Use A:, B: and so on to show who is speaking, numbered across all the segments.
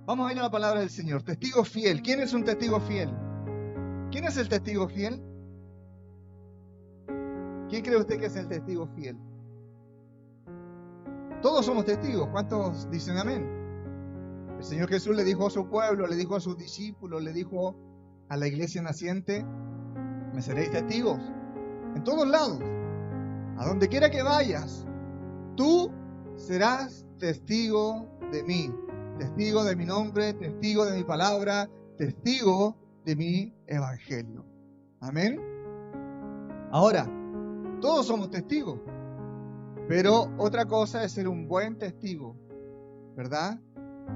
A: Vamos a ir a la palabra del Señor. Testigo fiel. ¿Quién es un testigo fiel? ¿Quién es el testigo fiel? ¿Quién cree usted que es el testigo fiel? Todos somos testigos. ¿Cuántos dicen amén? El Señor Jesús le dijo a su pueblo, le dijo a sus discípulos, le dijo a la iglesia naciente: me seréis testigos en todos lados, a donde quiera que vayas, tú serás testigo de mí, testigo de mi nombre, testigo de mi palabra, testigo de mi evangelio. Amén. Ahora, todos somos testigos, pero otra cosa es ser un buen testigo, ¿verdad?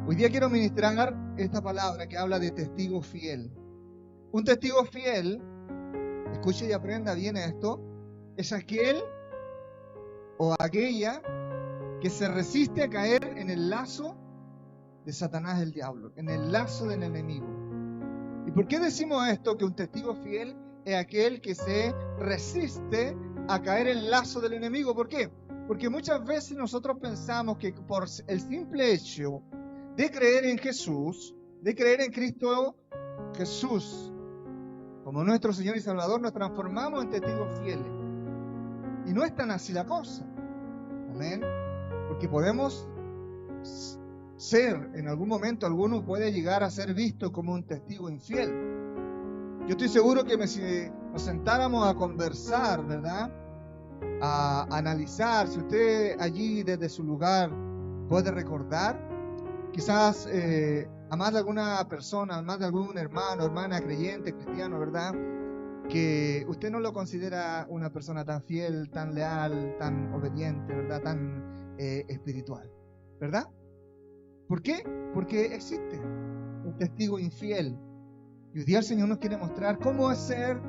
A: Hoy día quiero ministrar esta palabra que habla de testigo fiel. Un testigo fiel, escuche y aprenda bien esto, es aquel o aquella que se resiste a caer en el lazo de Satanás el diablo, en el lazo del enemigo. ¿Y por qué decimos esto? Que un testigo fiel es aquel que se resiste a caer en el lazo del enemigo. ¿Por qué? Porque muchas veces nosotros pensamos que por el simple hecho de creer en Jesús, de creer en Cristo Jesús como nuestro Señor y Salvador, nos transformamos en testigos fieles. Y no es tan así la cosa. Amén. Porque podemos ser, en algún momento, alguno puede llegar a ser visto como un testigo infiel. Yo estoy seguro que si nos sentáramos a conversar, ¿verdad?, a analizar, si usted allí desde su lugar puede recordar, quizás a más de alguna persona, a más de algún hermano, hermana creyente, cristiano, ¿verdad?, que usted no lo considera una persona tan fiel, tan leal, tan obediente, ¿verdad?, tan espiritual, ¿verdad? ¿Por qué? Porque existe un testigo infiel. Y hoy día el Señor nos quiere mostrar cómo es ser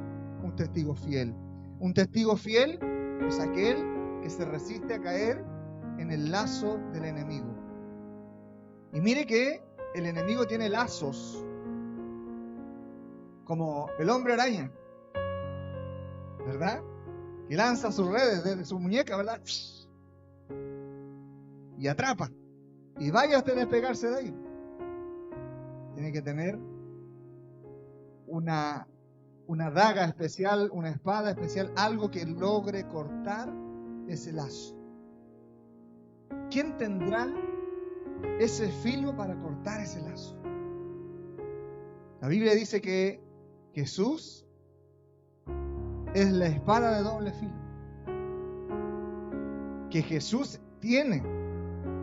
A: un testigo fiel. Un testigo fiel es aquel que se resiste a caer en el lazo del enemigo. Y mire que el enemigo tiene lazos, como el hombre araña, ¿verdad? Que lanza sus redes desde su muñeca, ¿verdad? Y atrapa. Y vaya usted a despegarse de ahí. Tiene que tener una daga especial, una espada especial, algo que logre cortar ese lazo. ¿Quién tendrá ese filo para cortar ese lazo? La Biblia dice que Jesús es la espada de doble filo. Que Jesús tiene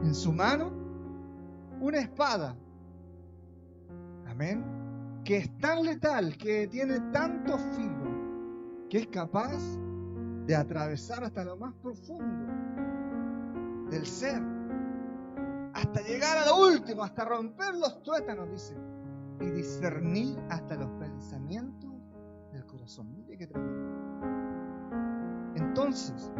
A: en su mano una espada. Amén. Que es tan letal, que tiene tanto filo, que es capaz de atravesar hasta lo más profundo del ser, hasta llegar a lo último, hasta romper los tuétanos, dice, y discernir hasta los pensamientos del corazón. Mire qué tremendo. Entonces,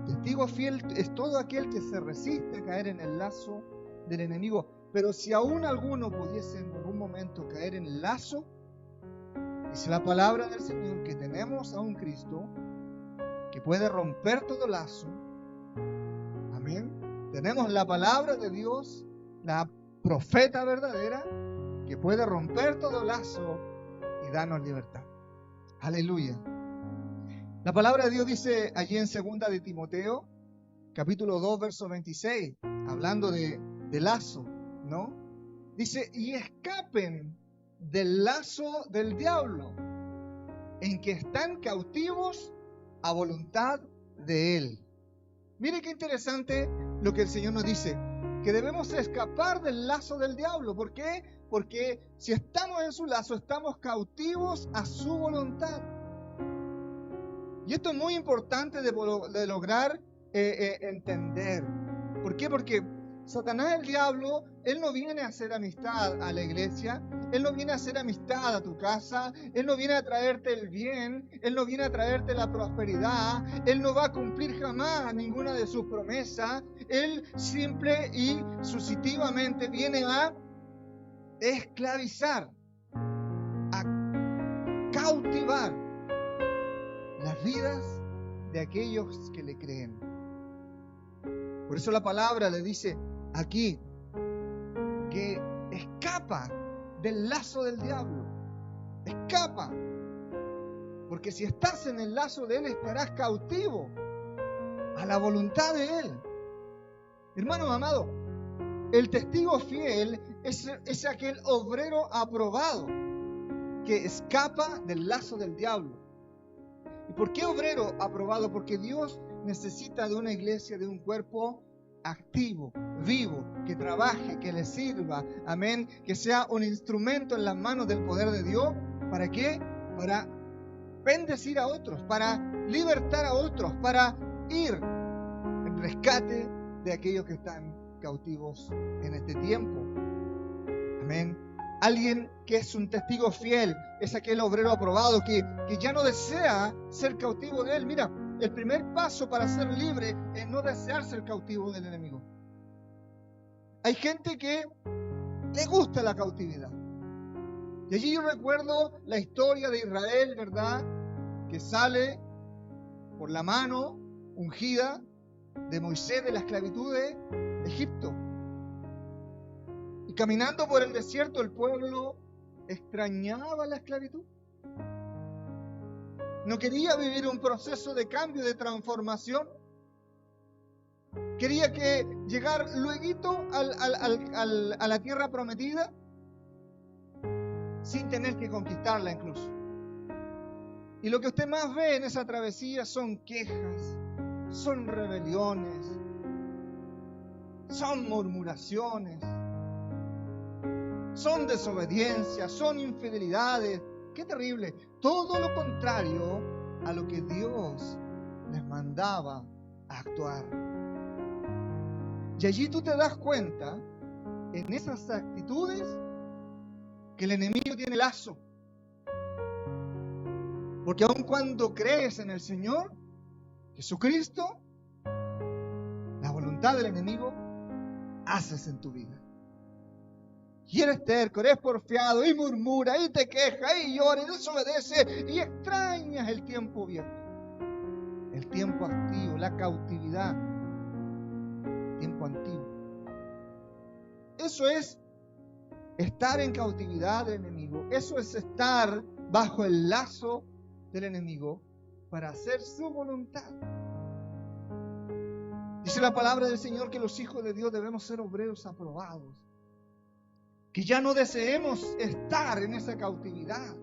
A: testigo fiel es todo aquel que se resiste a caer en el lazo del enemigo. Pero si aún alguno pudiese en algún momento caer en el lazo, dice la palabra del Señor que tenemos a un Cristo que puede romper todo lazo. Amén. Tenemos la palabra de Dios, la profeta verdadera, que puede romper todo lazo y darnos libertad. Aleluya. La palabra de Dios dice allí en 2 de Timoteo, capítulo 2, verso 26, hablando de lazo, ¿no? Dice: y escapen del lazo del diablo, en que están cautivos a voluntad de él. Mire qué interesante lo que el Señor nos dice, que debemos escapar del lazo del diablo. ¿Por qué? Porque si estamos en su lazo, estamos cautivos a su voluntad. Y esto es muy importante de lograr entender. ¿Por qué? Porque Satanás, el diablo, él no viene a hacer amistad a la iglesia, él no viene a hacer amistad a tu casa, él no viene a traerte el bien, él no viene a traerte la prosperidad, él no va a cumplir jamás ninguna de sus promesas. Él simple y sucesivamente viene a esclavizar, a cautivar las vidas de aquellos que le creen. Por eso la palabra le dice aquí que escapen escapa del lazo del diablo. Escapa. Porque si estás en el lazo de él, estarás cautivo a la voluntad de él. Hermano amado, el testigo fiel es aquel obrero aprobado que escapa del lazo del diablo. ¿Y por qué obrero aprobado? Porque Dios necesita de una iglesia, de un cuerpo activo, vivo, que trabaje, que le sirva, amén, que sea un instrumento en las manos del poder de Dios. ¿Para qué? Para bendecir a otros, para libertar a otros, para ir en rescate de aquellos que están cautivos en este tiempo. Amén. Alguien que es un testigo fiel es aquel obrero aprobado que ya no desea ser cautivo de él. Mira, el primer paso para ser libre es no desear ser cautivo del enemigo. Hay gente que le gusta la cautividad. Y allí yo recuerdo la historia de Israel, ¿verdad? Que sale por la mano ungida de Moisés de la esclavitud de Egipto. Y caminando por el desierto, el pueblo extrañaba la esclavitud. No quería vivir un proceso de cambio, de transformación. Quería que llegar lueguito a la tierra prometida sin tener que conquistarla incluso. Y lo que usted más ve en esa travesía son quejas, son rebeliones, son murmuraciones, son desobediencias, son infidelidades. ¡Qué terrible! Todo lo contrario a lo que Dios les mandaba a actuar. Y allí tú te das cuenta, en esas actitudes, que el enemigo tiene lazo. Porque aun cuando crees en el Señor Jesucristo, la voluntad del enemigo haces en tu vida. Y eres terco, eres porfiado, y murmura, y te queja, y llora, y desobedece, y extrañas el tiempo viejo, el tiempo activo, la cautividad, tiempo antiguo. Eso es estar en cautividad del enemigo. Eso es estar bajo el lazo del enemigo para hacer su voluntad. Dice la palabra del Señor que los hijos de Dios debemos ser obreros aprobados. Que ya no deseemos estar en esa cautividad.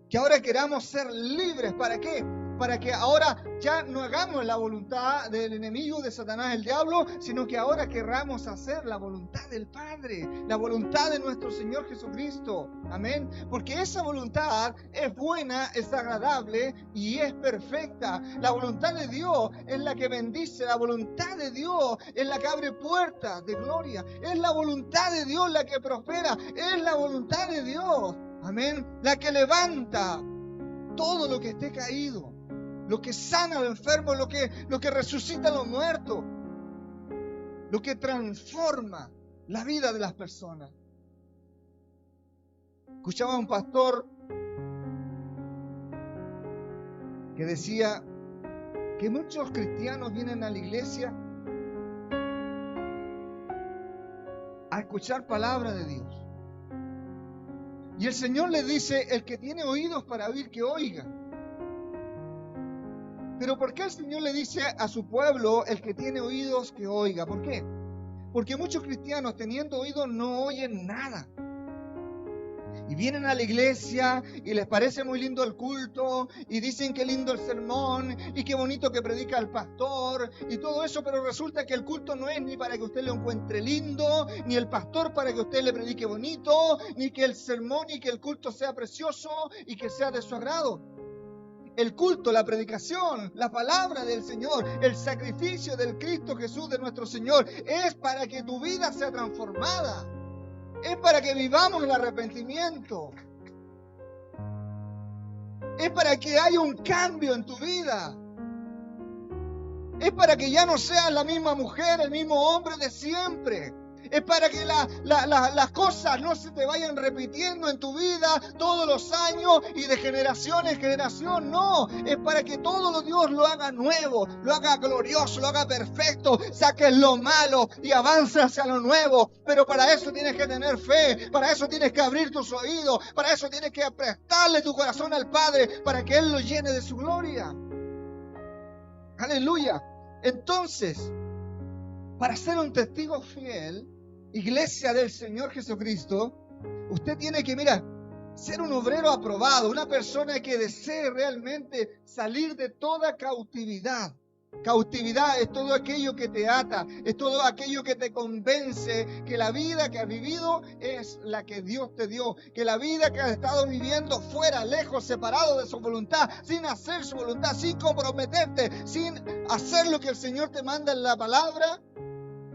A: Que ahora queramos ser libres. ¿Para qué? Para que ahora ya no hagamos la voluntad del enemigo, de Satanás, el diablo, sino que ahora querramos hacer la voluntad del Padre, la voluntad de nuestro Señor Jesucristo. Amén. Porque esa voluntad es buena, es agradable y es perfecta. La voluntad de Dios es la que bendice, la voluntad de Dios es la que abre puertas de gloria, es la voluntad de Dios la que prospera, es la voluntad de Dios, amén, la que levanta todo lo que esté caído, lo que sana al enfermo, lo que resucita a los muertos, lo que transforma la vida de las personas. Escuchaba a un pastor que decía que muchos cristianos vienen a la iglesia a escuchar palabra de Dios. Y el Señor le dice, el que tiene oídos para oír, que oiga. Pero ¿por qué el Señor le dice a su pueblo, el que tiene oídos, que oiga? ¿Por qué? Porque muchos cristianos, teniendo oídos, no oyen nada. Y vienen a la iglesia y les parece muy lindo el culto y dicen qué lindo el sermón y qué bonito que predica el pastor y todo eso, pero resulta que el culto no es ni para que usted lo encuentre lindo, ni el pastor para que usted le predique bonito, ni que el sermón y que el culto sea precioso y que sea de su agrado. El culto, la predicación, la palabra del Señor, el sacrificio del Cristo Jesús de nuestro Señor es para que tu vida sea transformada. Es para que vivamos el arrepentimiento. Es para que haya un cambio en tu vida. Es para que ya no seas la misma mujer, el mismo hombre de siempre. Es para que las cosas no se te vayan repitiendo en tu vida todos los años y de generación en generación. No, es para que todo lo Dios lo haga nuevo, lo haga glorioso, lo haga perfecto. Saques lo malo y avances hacia lo nuevo. Pero para eso tienes que tener fe, para eso tienes que abrir tus oídos, para eso tienes que prestarle tu corazón al Padre para que Él lo llene de su gloria. Aleluya. Entonces, para ser un testigo fiel, iglesia del Señor Jesucristo, usted tiene que, ser un obrero aprobado, una persona que desee realmente salir de toda cautividad. Cautividad es todo aquello que te ata, es todo aquello que te convence que la vida que has vivido es la que Dios te dio, que la vida que has estado viviendo fuera, lejos, separado de su voluntad, sin hacer su voluntad, sin comprometerte, sin hacer lo que el Señor te manda en la palabra,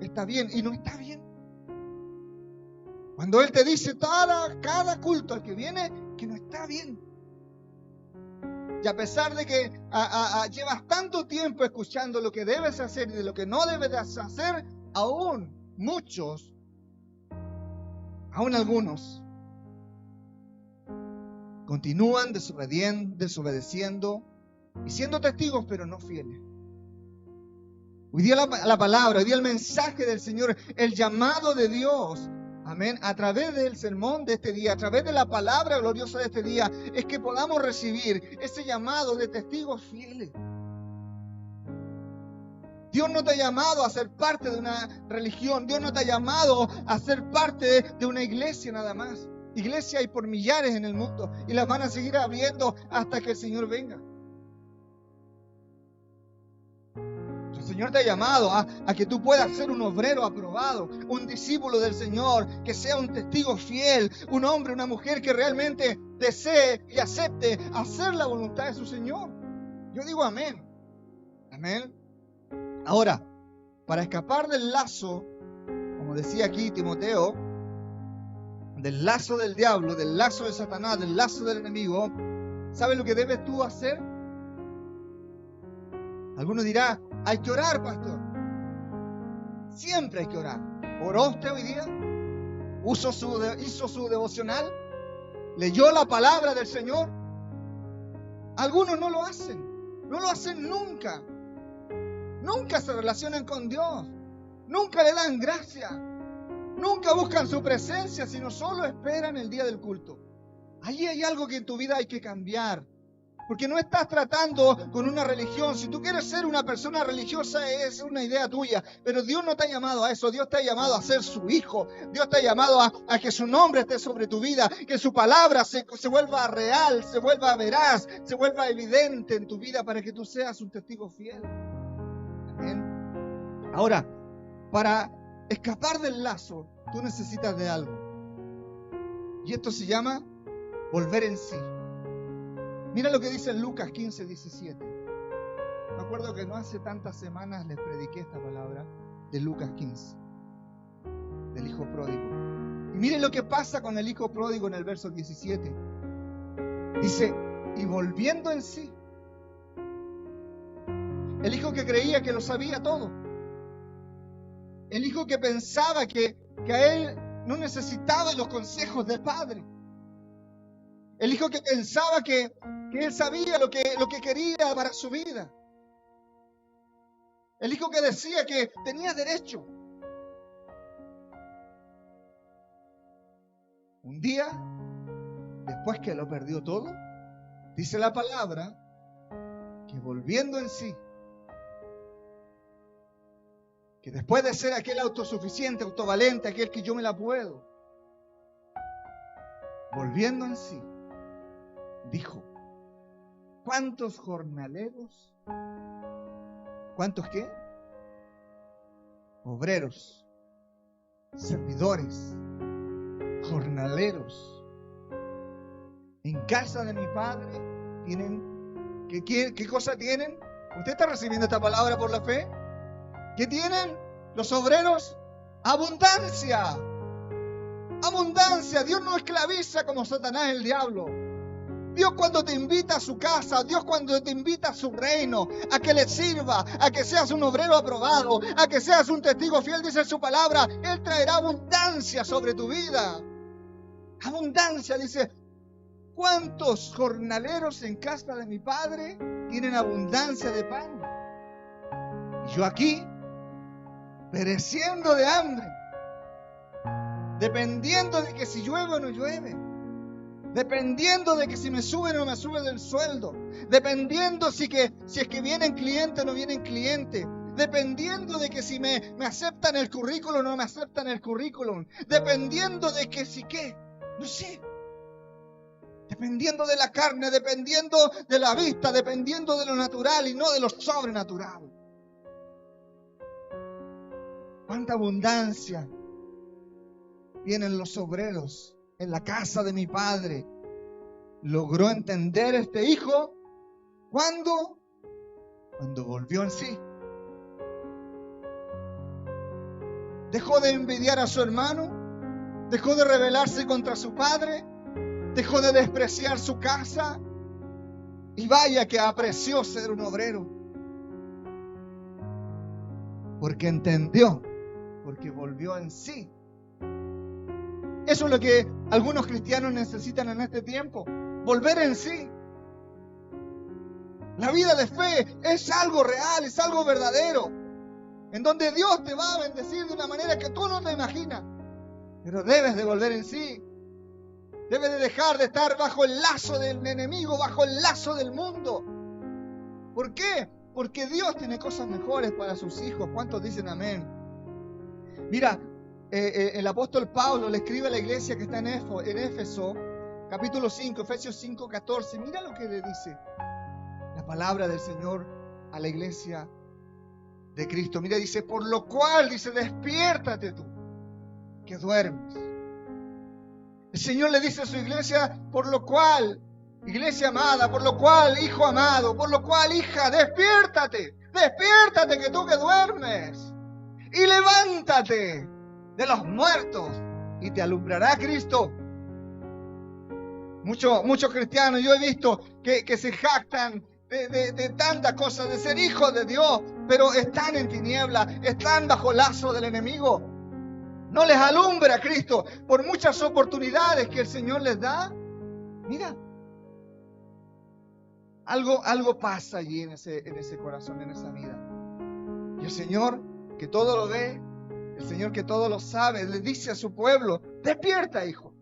A: está bien y no está bien. Cuando Él te dice cada culto al que viene que no está bien. Y a pesar de que llevas tanto tiempo escuchando lo que debes hacer y de lo que no debes hacer, aún muchos, aún algunos, continúan desobedeciendo y siendo testigos, pero no fieles. Hoy día la palabra, hoy día el mensaje del Señor, el llamado de Dios, amén, a través del sermón de este día, a través de la palabra gloriosa de este día, es que podamos recibir ese llamado de testigos fieles. Dios no te ha llamado a ser parte de una religión, Dios no te ha llamado a ser parte de una iglesia nada más. Iglesias hay por millares en el mundo y las van a seguir abriendo hasta que el Señor venga. El Señor te ha llamado a que tú puedas ser un obrero aprobado, un discípulo del Señor, que sea un testigo fiel, un hombre, una mujer que realmente desee y acepte hacer la voluntad de su Señor. Yo digo amén. Amén. Ahora, para escapar del lazo, como decía aquí Timoteo, del lazo del diablo, del lazo de Satanás, del lazo del enemigo, ¿sabes lo que debes tú hacer? Algunos dirán, hay que orar, pastor. Siempre hay que orar. ¿Oró usted hoy día? ¿Hizo su devocional? ¿Leyó la palabra del Señor? Algunos no lo hacen. No lo hacen nunca. Nunca se relacionan con Dios. Nunca le dan gracia. Nunca buscan su presencia, sino solo esperan el día del culto. Allí hay algo que en tu vida hay que cambiar. Porque no estás tratando con una religión. Si tú quieres ser una persona religiosa, es una idea tuya. Pero Dios no te ha llamado a eso. Dios te ha llamado a ser su hijo. Dios te ha llamado a que su nombre esté sobre tu vida. Que su palabra se vuelva real, se vuelva veraz, se vuelva evidente en tu vida para que tú seas un testigo fiel. Amén. Ahora, para escapar del lazo, tú necesitas de algo. Y esto se llama volver en sí. Mira lo que dice en Lucas 15, 17. Me acuerdo que no hace tantas semanas les prediqué esta palabra de Lucas 15, del hijo pródigo. Y miren lo que pasa con el hijo pródigo en el verso 17. Dice, y volviendo en sí. El hijo que creía que lo sabía todo. El hijo que pensaba que a él no necesitaba los consejos del padre. El hijo que pensaba que él sabía lo que quería para su vida. El hijo que decía que tenía derecho. Un día, después que lo perdió todo, dice la palabra que volviendo en sí, que después de ser aquel autosuficiente, autovalente, aquel que yo me la puedo, volviendo en sí, dijo, ¿cuántos jornaleros? ¿Cuántos qué? Obreros, servidores, jornaleros. En casa de mi padre tienen, ¿qué cosa tienen? ¿Usted está recibiendo esta palabra por la fe? ¿Qué tienen los obreros? Abundancia. Abundancia. Dios no esclaviza como Satanás el diablo. Dios cuando te invita a su casa, Dios cuando te invita a su reino, a que le sirva, a que seas un obrero aprobado, a que seas un testigo fiel, dice su palabra, Él traerá abundancia sobre tu vida. Abundancia, dice, ¿cuántos jornaleros en casa de mi padre tienen abundancia de pan? Y yo aquí, pereciendo de hambre, dependiendo de que si llueve o no llueve, dependiendo de que si me sube o no me sube del sueldo, dependiendo si es que vienen clientes o no vienen clientes, dependiendo de que si me aceptan el currículum o no me aceptan el currículum, dependiendo de que si qué, no sé, dependiendo de la carne, dependiendo de la vista, dependiendo de lo natural y no de lo sobrenatural. ¿Cuánta abundancia tienen los obreros en la casa de mi padre? Logró entender este hijo cuando volvió en sí. Dejó de envidiar a su hermano, dejó de rebelarse contra su padre, dejó de despreciar su casa y vaya que apreció ser un obrero. Porque entendió, porque volvió en sí. Eso es lo que algunos cristianos necesitan en este tiempo, volver en sí. La vida de fe es algo real, es algo verdadero, en donde Dios te va a bendecir de una manera que tú no te imaginas. Pero debes de volver en sí. Debes de dejar de estar bajo el lazo del enemigo, bajo el lazo del mundo. ¿Por qué? Porque Dios tiene cosas mejores para sus hijos. ¿Cuántos dicen amén? Mira, el apóstol Pablo le escribe a la iglesia que está en Éfeso, capítulo 5, Efesios 5, 14. Mira lo que le dice la palabra del Señor a la iglesia de Cristo. Mira, dice, por lo cual, dice, despiértate tú, que duermes. El Señor le dice a su iglesia, por lo cual, iglesia amada, por lo cual, hijo amado, por lo cual, hija, despiértate, despiértate que tú que duermes, y levántate de los muertos, y te alumbrará Cristo. Muchos cristianos, yo he visto que se jactan de tantas cosas, de ser hijos de Dios, pero están en tinieblas, están bajo lazo del enemigo. No les alumbra Cristo por muchas oportunidades que el Señor les da. Mira, algo pasa allí en ese corazón, en esa vida. Y el Señor, que todo lo ve, el Señor que todo lo sabe, le dice a su pueblo, despierta, hijo,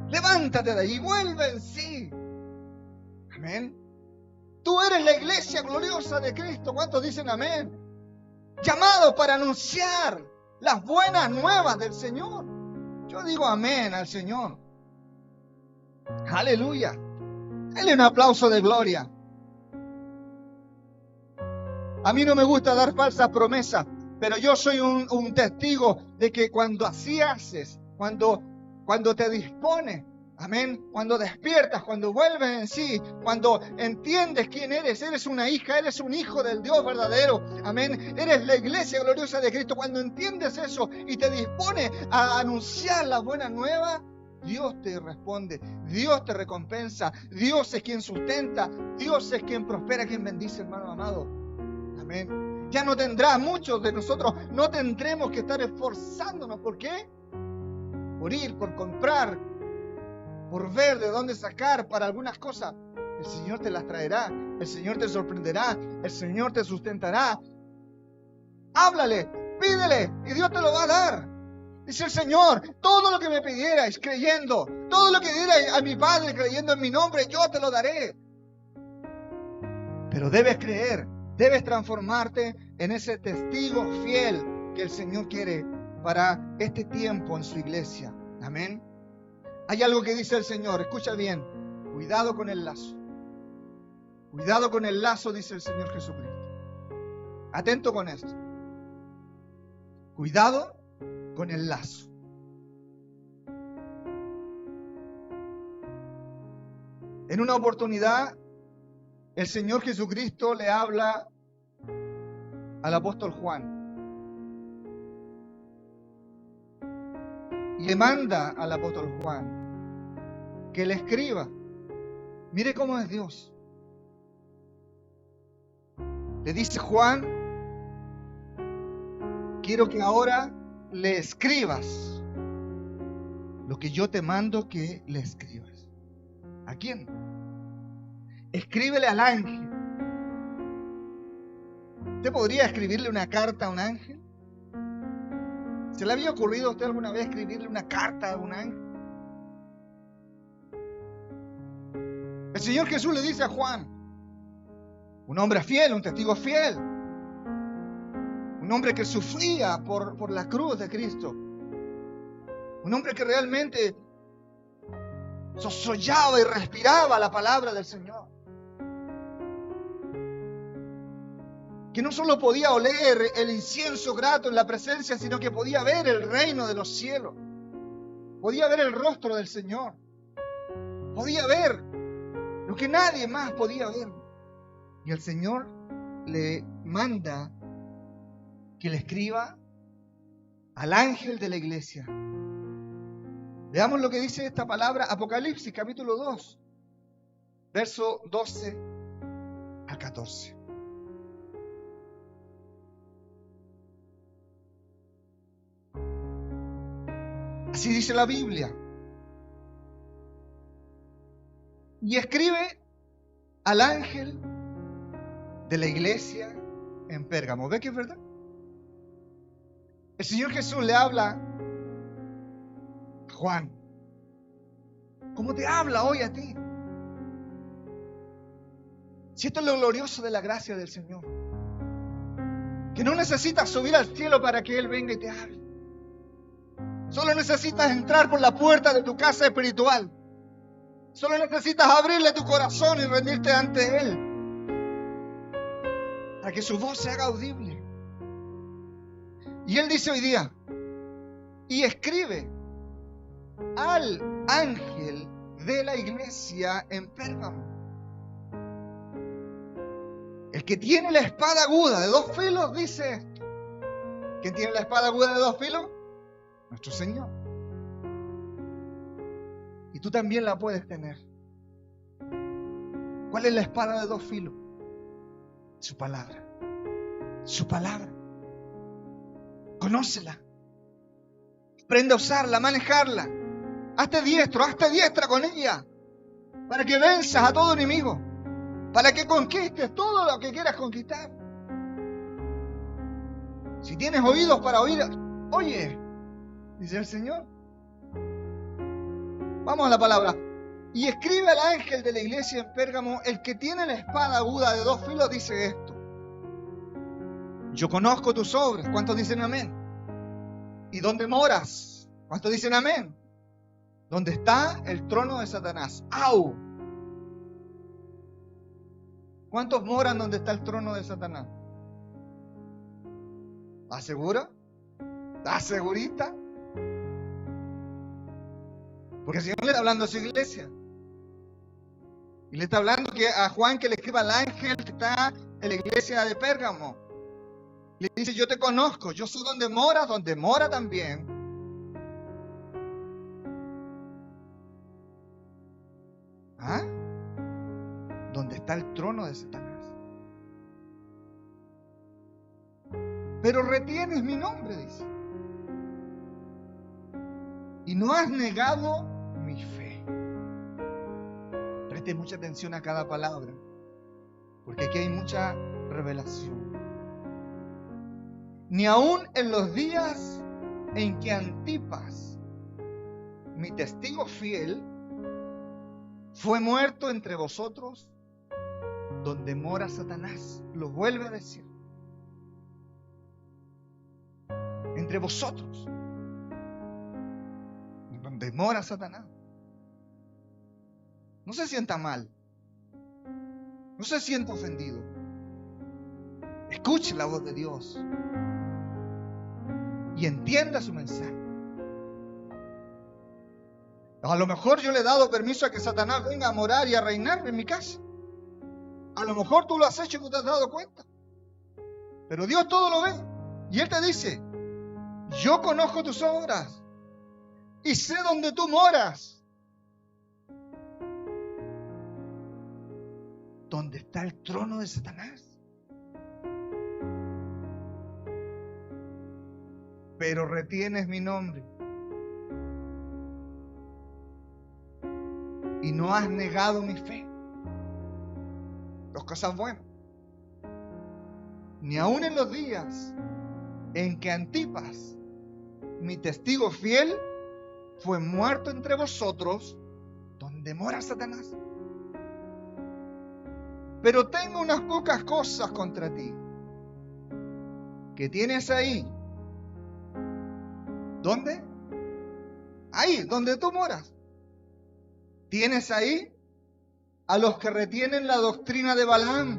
A: levántate de allí, vuelve en sí. Amén. Tú eres la iglesia gloriosa de Cristo. ¿Cuántos dicen amén? Llamados para anunciar las buenas nuevas del Señor. Yo digo amén al Señor. Aleluya. Dale un aplauso de gloria. A mí no me gusta dar falsas promesas, pero yo soy un testigo de que cuando así haces, cuando te dispones, amén, cuando despiertas, cuando vuelves en sí, cuando entiendes quién eres una hija, eres un hijo del Dios verdadero, amén, eres la iglesia gloriosa de Cristo, cuando entiendes eso y te dispones a anunciar la buena nueva, Dios te responde, Dios te recompensa, Dios es quien sustenta, Dios es quien prospera, quien bendice, hermano amado, amén. Ya no tendrá, muchos de nosotros no tendremos que estar esforzándonos, ¿por qué? Por ir, por comprar, por ver de dónde sacar para algunas cosas. El Señor te las traerá, el Señor te sorprenderá, el Señor te sustentará. Háblale, pídele y Dios te lo va a dar. Dice el Señor, todo lo que me pidierais creyendo, todo lo que dierais a mi Padre creyendo en mi nombre, yo te lo daré. Pero debes creer, debes transformarte en ese testigo fiel que el Señor quiere para este tiempo en su iglesia. Amén. Hay algo que dice el Señor, escucha bien, cuidado con el lazo. Cuidado con el lazo, dice el Señor Jesucristo. Atento con esto. Cuidado con el lazo. En una oportunidad, el Señor Jesucristo le habla al apóstol Juan. Y le manda al apóstol Juan que le escriba Mire cómo es Dios. Le dice Juan, quiero que ahora le escribas lo que yo te mando que le escribas. ¿A quién? Escríbele al ángel. ¿Usted podría escribirle una carta a un ángel? ¿Se le había ocurrido a usted alguna vez escribirle una carta a un ángel? El Señor Jesús le dice a Juan, un hombre fiel, un testigo fiel, un hombre que sufría por la cruz de Cristo, un hombre que realmente sosollaba y respiraba la palabra del Señor, que no solo podía oler el incienso grato en la presencia, sino que podía ver el reino de los cielos, podía ver el rostro del Señor, podía ver lo que nadie más podía ver. Y el Señor le manda que le escriba al ángel de la iglesia. Veamos lo que dice esta palabra, Apocalipsis capítulo 2, verso 12 al 14. Así dice la Biblia. Y escribe al ángel de la iglesia en Pérgamo. ¿Ve que es verdad? El Señor Jesús le habla a Juan, como te habla hoy a ti. Si esto es lo glorioso de la gracia del Señor, que no necesitas subir al cielo para que Él venga y te hable. Solo necesitas entrar por la puerta de tu casa espiritual. Solo necesitas abrirle tu corazón y rendirte ante Él, para que su voz se haga audible. Y Él dice hoy día, y escribe al ángel de la iglesia en Pérgamo, el que tiene la espada aguda de 2 filos, dice esto. ¿Quién tiene la espada aguda de 2 filos? Nuestro Señor. Y tú también la puedes tener. ¿Cuál es la espada de 2 filos? Su palabra. Su palabra. Conócela. Aprende a usarla, a manejarla. Hazte diestra con ella. Para que venzas a todo enemigo. Para que conquistes todo lo que quieras conquistar. Si tienes oídos para oír, oye, dice el Señor. Vamos a la palabra. Y escribe al ángel de la iglesia en Pérgamo, el que tiene la espada aguda de 2 filos, dice esto. Yo conozco tus obras. ¿Cuántos dicen amén? ¿Y dónde moras? ¿Cuántos dicen amén? ¿Dónde está el trono de Satanás? ¡Au! ¿Cuántos moran donde está el trono de Satanás? ¿Estás seguro? ¿Estás segurita? Porque el Señor le está hablando a su iglesia. Y le está hablando a Juan que le escriba al ángel que está en la iglesia de Pérgamo. Le dice, yo te conozco, yo sé dónde mora también. ¿Ah? Donde está el trono de Satanás. Pero retienes mi nombre, dice. Y no has negado mi fe. Preste mucha atención a cada palabra, porque aquí hay mucha revelación. Ni aun en los días en que Antipas, mi testigo fiel, fue muerto entre vosotros, donde mora Satanás. Lo vuelve a decir. Entre vosotros, donde mora Satanás. No se sienta mal. No se sienta ofendido. Escuche la voz de Dios y entienda su mensaje. A lo mejor yo le he dado permiso a que Satanás venga a morar y a reinar en mi casa. A lo mejor tú lo has hecho y no te has dado cuenta. Pero Dios todo lo ve. Y Él te dice, yo conozco tus obras y sé dónde tú moras. donde está el trono de Satanás. Pero retienes mi nombre y no has negado mi fe. Dos cosas buenas. Ni aun en los días en que Antipas, mi testigo fiel, fue muerto entre vosotros, donde mora Satanás. Pero tengo unas pocas cosas contra ti, que tienes ahí. ¿Dónde? Ahí, donde tú moras. Tienes ahí a los que retienen la doctrina de Balaam,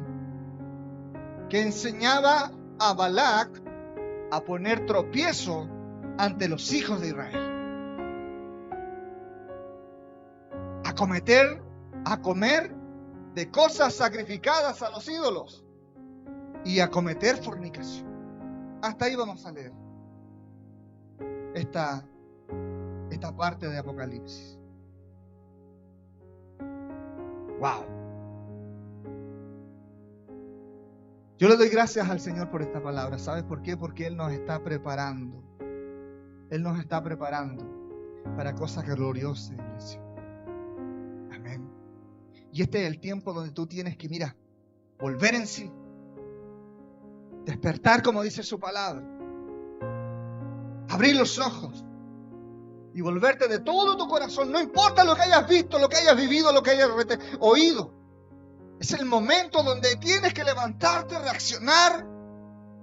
A: que enseñaba a Balac a poner tropiezo ante los hijos de Israel, a comer de cosas sacrificadas a los ídolos y a cometer fornicación. Hasta ahí vamos a leer esta parte de Apocalipsis. Wow. Yo le doy gracias al Señor por esta palabra. ¿Sabes por qué? Porque Él nos está preparando. Él nos está preparando para cosas gloriosas, iglesia. Amén. Y este es el tiempo donde tú tienes que, volver en sí. Despertar, como dice su palabra. Abrir los ojos. Y volverte de todo tu corazón. No importa lo que hayas visto, lo que hayas vivido, lo que hayas oído. Es el momento donde tienes que levantarte, reaccionar,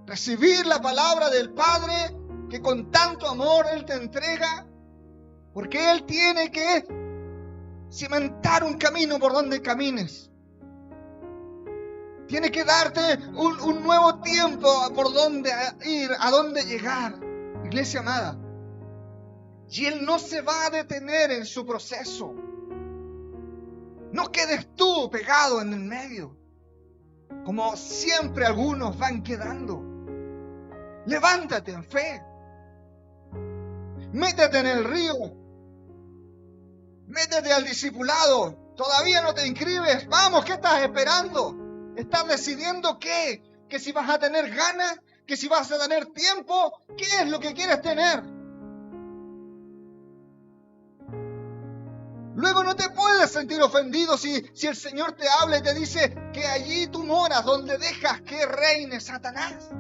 A: recibir la palabra del Padre que con tanto amor Él te entrega, porque Él tiene que cimentar un camino por donde camines. Tiene que darte un nuevo tiempo por donde ir, a dónde llegar, iglesia amada. Y Él no se va a detener en su proceso. No quedes tú pegado en el medio, como siempre algunos van quedando. Levántate en fe. Métete en el río. Métete al discipulado. Todavía no te inscribes. Vamos, ¿qué estás esperando? ¿Estás decidiendo qué? ¿Que si vas a tener ganas? ¿Que si vas a tener tiempo? ¿Qué es lo que quieres tener? Luego no te puedes sentir ofendido si el Señor te habla y te dice que allí tú moras, donde dejas que reine Satanás.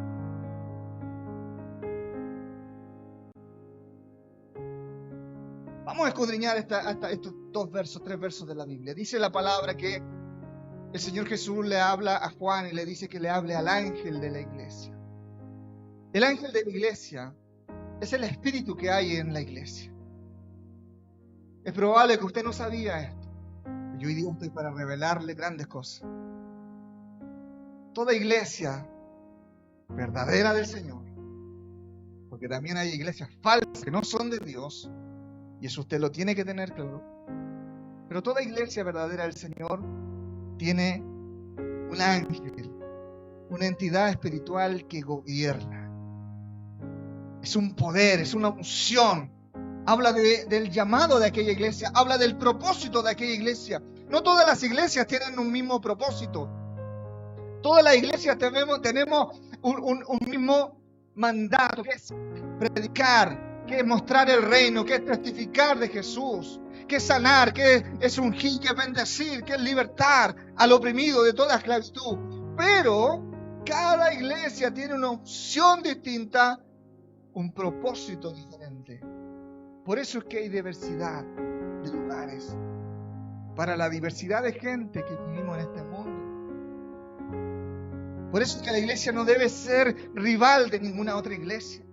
A: Vamos a escudriñar estos tres versos de la Biblia. Dice la palabra que el Señor Jesús le habla a Juan y le dice que le hable al ángel de la iglesia. El ángel de la iglesia es el espíritu que hay en la iglesia. Es probable que usted no sabía esto. Yo hoy día estoy para revelarle grandes cosas. Toda iglesia verdadera del Señor, porque también hay iglesias falsas que no son de Dios, y eso usted lo tiene que tener claro. Pero toda iglesia verdadera del Señor tiene un ángel, una entidad espiritual que gobierna. Es un poder, es una unción. Habla del llamado de aquella iglesia, habla del propósito de aquella iglesia. No todas las iglesias tienen un mismo propósito. Todas las iglesias tenemos un mismo mandato, que es predicar, que es mostrar el reino, que es testificar de Jesús, que es sanar, que es ungir, que es bendecir, que es libertar al oprimido de toda esclavitud. Pero cada iglesia tiene una opción distinta, un propósito diferente. Por eso es que hay diversidad de lugares, para la diversidad de gente que vivimos en este mundo. Por eso es que la iglesia no debe ser rival de ninguna otra iglesia.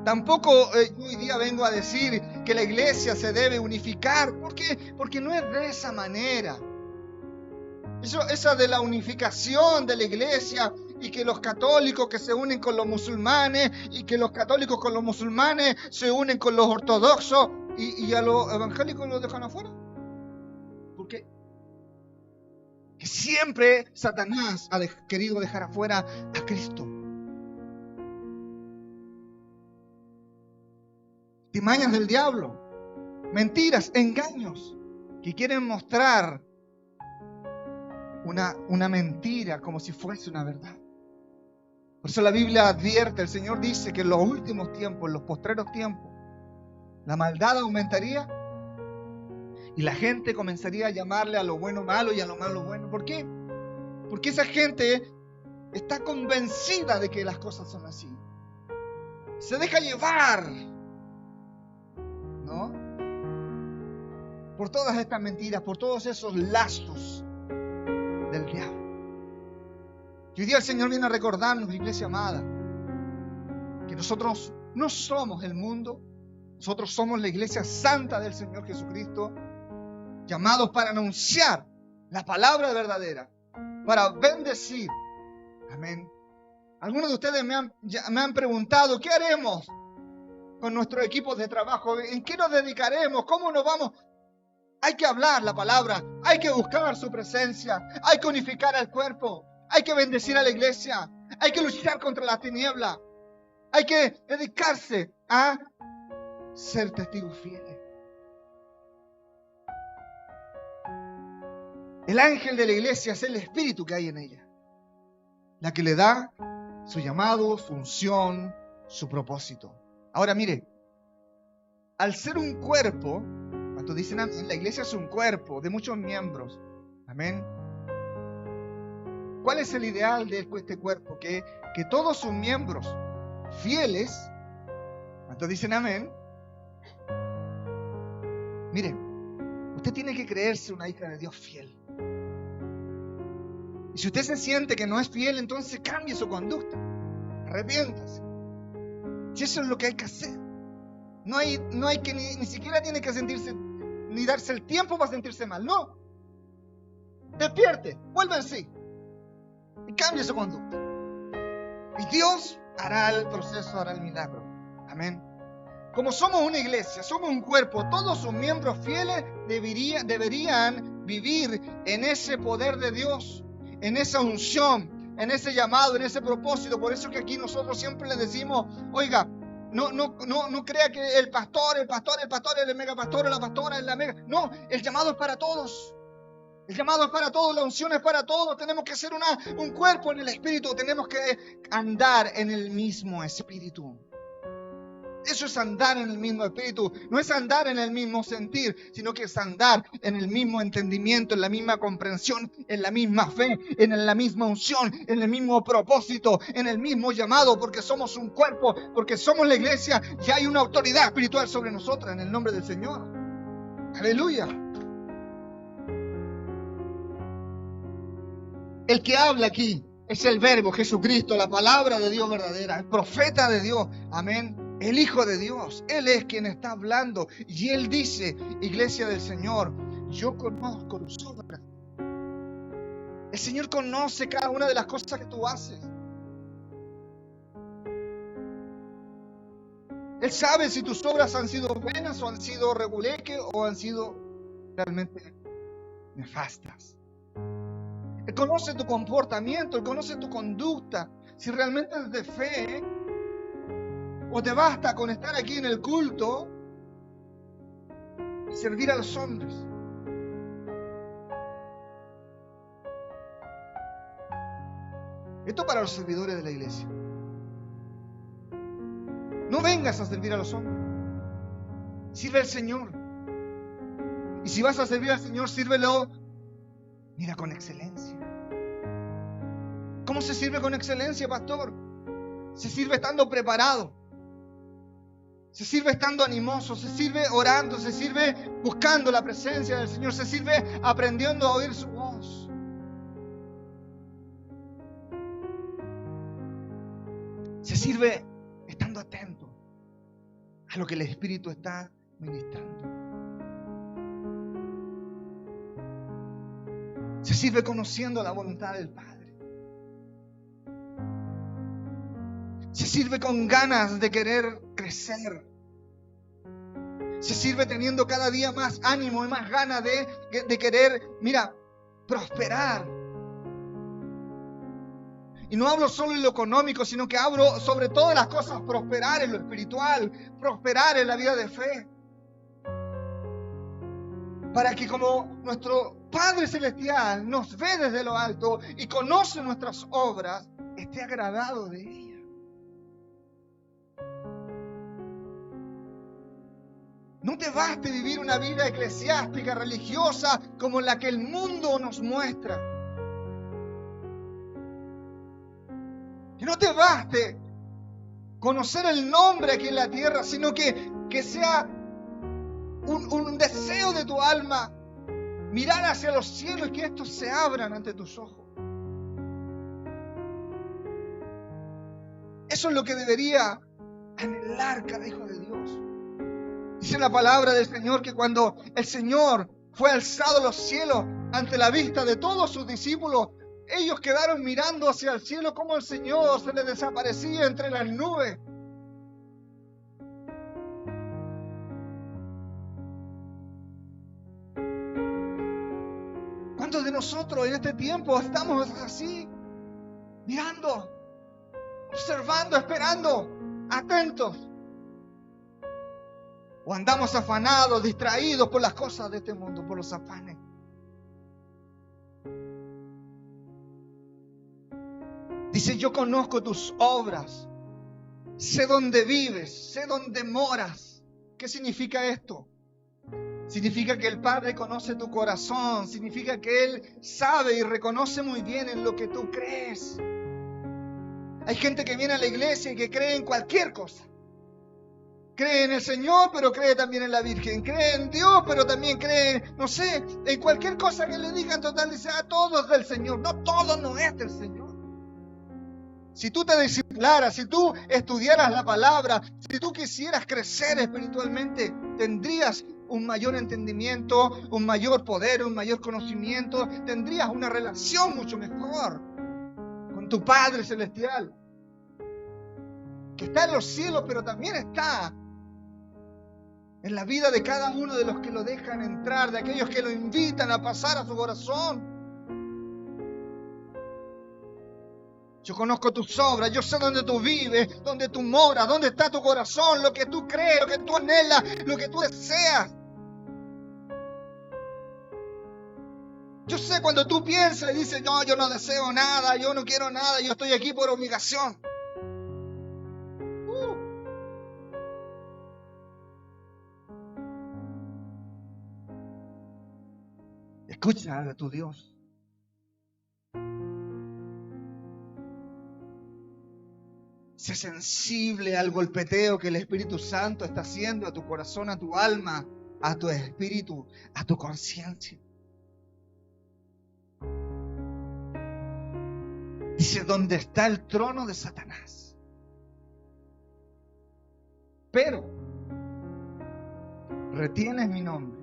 A: Tampoco yo hoy día vengo a decir que la iglesia se debe unificar. ¿Por qué? Porque no es de esa manera. Esa de la unificación de la iglesia, y que los católicos que se unen con los musulmanes, y que los católicos con los musulmanes se unen con los ortodoxos, y a los evangélicos los dejan afuera. ¿Por qué? Que siempre Satanás ha querido dejar afuera a Cristo. Timañas del diablo, mentiras, engaños, que quieren mostrar una mentira como si fuese una verdad. Por eso la Biblia advierte, el Señor dice que en los últimos tiempos, en los postreros tiempos, la maldad aumentaría y la gente comenzaría a llamarle a lo bueno malo y a lo malo bueno. ¿Por qué? Porque esa gente está convencida de que las cosas son así. Se deja llevar, ¿no? Por todas estas mentiras, por todos esos lazos del diablo. Y hoy día el Señor viene a recordarnos, iglesia amada, que nosotros no somos el mundo, nosotros somos la iglesia santa del Señor Jesucristo, llamados para anunciar la palabra verdadera, para bendecir. Amén. Algunos de ustedes me han preguntado, ¿qué haremos con nuestros equipos de trabajo? ¿En qué nos dedicaremos? ¿Cómo nos vamos? Hay que hablar la palabra, hay que buscar su presencia, hay que unificar al cuerpo, hay que bendecir a la iglesia, hay que luchar contra la tiniebla, hay que dedicarse a ser testigos fieles. El ángel de la iglesia es el espíritu que hay en ella, la que le da su llamado, su unción, su propósito. Ahora mire, al ser un cuerpo, cuando dicen amén, la iglesia es un cuerpo de muchos miembros. Amén. ¿Cuál es el ideal de este cuerpo? Que todos sus miembros fieles, cuando dicen amén, mire, usted tiene que creerse una hija de Dios fiel. Y si usted se siente que no es fiel, entonces cambie su conducta. Arrepiéntase. Si eso es lo que hay que hacer. No hay que ni siquiera tiene que sentirse, ni darse el tiempo para sentirse mal. No. Despierte, vuelva en sí. Y cambie su conducta. Y Dios hará el proceso, hará el milagro. Amén. Como somos una iglesia, somos un cuerpo, todos sus miembros fieles deberían vivir en ese poder de Dios, en esa unción, en ese llamado, en ese propósito. Por eso que aquí nosotros siempre le decimos, oiga, no crea que el pastor, el mega pastor, la pastora es la mega. No, el llamado es para todos. El llamado es para todos, la unción es para todos. Tenemos que ser un cuerpo en el espíritu, tenemos que andar en el mismo espíritu. Eso es andar en el mismo espíritu. No es andar en el mismo sentir, sino que es andar en el mismo entendimiento, en la misma comprensión, en la misma fe, en la misma unción, en el mismo propósito, en el mismo llamado, porque somos un cuerpo, porque somos la iglesia y hay una autoridad espiritual sobre nosotros en el nombre del Señor. Aleluya. El que habla aquí es el Verbo, Jesucristo, la palabra de Dios verdadera, el profeta de Dios. Amén. El Hijo de Dios, Él es quien está hablando. Y Él dice, iglesia del Señor, yo conozco tus obras. El Señor conoce cada una de las cosas que tú haces. Él sabe si tus obras han sido buenas o han sido reguleque o han sido realmente nefastas. Él conoce tu comportamiento, Él conoce tu conducta. Si realmente es de fe, o te basta con estar aquí en el culto y servir a los hombres. Esto para los servidores de la iglesia. No vengas a servir a los hombres. Sirve al Señor. Y si vas a servir al Señor, sírvelo, mira, con excelencia. ¿Cómo se sirve con excelencia, pastor? Se sirve estando preparado. Se sirve estando animoso, se sirve orando, se sirve buscando la presencia del Señor, se sirve aprendiendo a oír su voz. Se sirve estando atento a lo que el Espíritu está ministrando. Se sirve conociendo la voluntad del Padre. Se sirve con ganas de querer crecer. Se sirve teniendo cada día más ánimo y más ganas de querer, mira, prosperar. Y no hablo solo en lo económico, sino que hablo sobre todas las cosas, prosperar en lo espiritual, prosperar en la vida de fe. para que como nuestro Padre Celestial nos ve desde lo alto y conoce nuestras obras, esté agradado de ellas. No te baste vivir una vida eclesiástica, religiosa, como la que el mundo nos muestra. Que no te baste conocer el nombre aquí en la tierra, sino que sea un deseo de tu alma mirar hacia los cielos y que estos se abran ante tus ojos. Eso es lo que debería anhelar cada hijo de Dios. Dice la palabra del Señor que cuando el Señor fue alzado a los cielos ante la vista de todos sus discípulos, ellos quedaron mirando hacia el cielo como el Señor se les desaparecía entre las nubes. ¿Cuántos de nosotros en este tiempo estamos así? Mirando, observando, esperando, atentos. ¿O andamos afanados, distraídos por las cosas de este mundo, por los afanes? Dice, yo conozco tus obras, sé dónde vives, sé dónde moras. ¿Qué significa esto? Significa que el Padre conoce tu corazón, significa que Él sabe y reconoce muy bien en lo que tú crees. Hay gente que viene a la iglesia y que cree en cualquier cosa. Cree en el Señor, pero cree también en la Virgen. Cree en Dios, pero también cree, no sé, en cualquier cosa que le digan. Total, dice, todo es del Señor. No, todo no es del Señor. Si tú te disciplinaras, si tú estudiaras la palabra, si tú quisieras crecer espiritualmente, tendrías un mayor entendimiento, un mayor poder, un mayor conocimiento. Tendrías una relación mucho mejor con tu Padre Celestial, que está en los cielos, pero también está en la vida de cada uno de los que lo dejan entrar, de aquellos que lo invitan a pasar a su corazón. Yo conozco tus obras, yo sé dónde tú vives, dónde tú moras, dónde está tu corazón, lo que tú crees, lo que tú anhelas, lo que tú deseas. Yo sé cuando tú piensas y dices, no, yo no deseo nada, yo no quiero nada, yo estoy aquí por obligación. Escucha a tu Dios. Sé sensible al golpeteo que el Espíritu Santo está haciendo a tu corazón, a tu alma, a tu espíritu, a tu conciencia. Dice, ¿dónde está el trono de Satanás? Pero retienes mi nombre.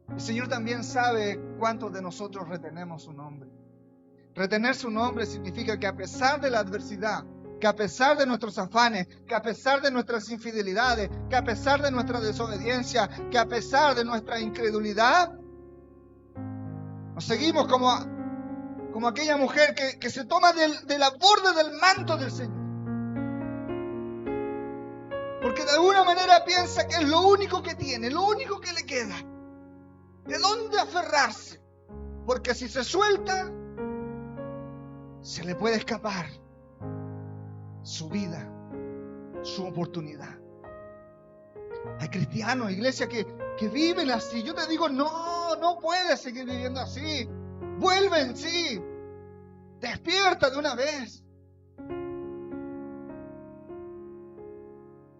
A: El Señor también sabe cuántos de nosotros retenemos su nombre. Retener su nombre significa que a pesar de la adversidad, que a pesar de nuestros afanes, que a pesar de nuestras infidelidades, que a pesar de nuestra desobediencia, que a pesar de nuestra incredulidad, nos seguimos como aquella mujer que se toma de la borde del manto del Señor. Porque de alguna manera piensa que es lo único que tiene, lo único que le queda. ¿De dónde aferrarse? Porque si se suelta, se le puede escapar su vida, su oportunidad. Hay cristianos, iglesias que viven así. Yo te digo, no puedes seguir viviendo así. Vuelve en sí. Despierta de una vez.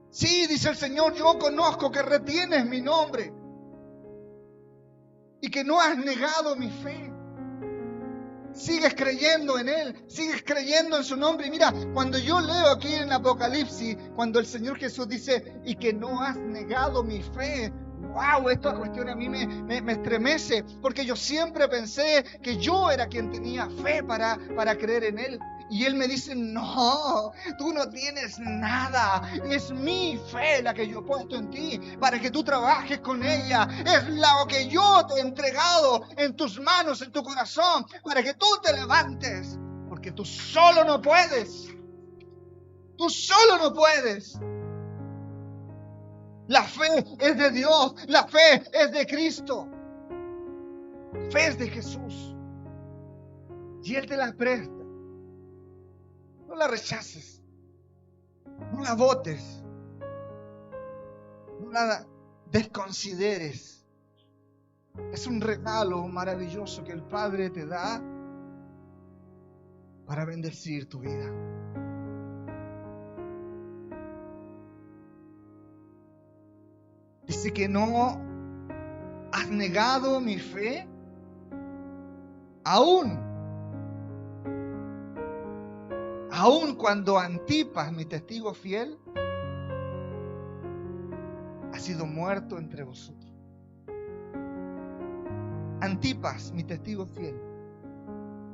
A: Sí, dice el Señor, yo conozco que retienes mi nombre y que no has negado mi fe. Sigues creyendo en Él, sigues creyendo en su nombre. Y mira, cuando yo leo aquí en Apocalipsis, cuando el Señor Jesús dice, y que no has negado mi fe, wow, esta cuestión a mí me estremece, porque yo siempre pensé que yo era quien tenía fe para creer en Él. Y Él me dice, no, tú no tienes nada. Es mi fe la que yo he puesto en ti para que tú trabajes con ella. Es lo que yo te he entregado en tus manos, en tu corazón, para que tú te levantes. Porque tú solo no puedes. Tú solo no puedes. La fe es de Dios, la fe es de Cristo. Fe es de Jesús. Y Él te la presta. No la rechaces. No la botes. No la desconsideres. Es un regalo maravilloso que el Padre te da para bendecir tu vida. Dice que no has negado mi fe, aún cuando Antipas, mi testigo fiel, ha sido muerto entre vosotros. Antipas, mi testigo fiel.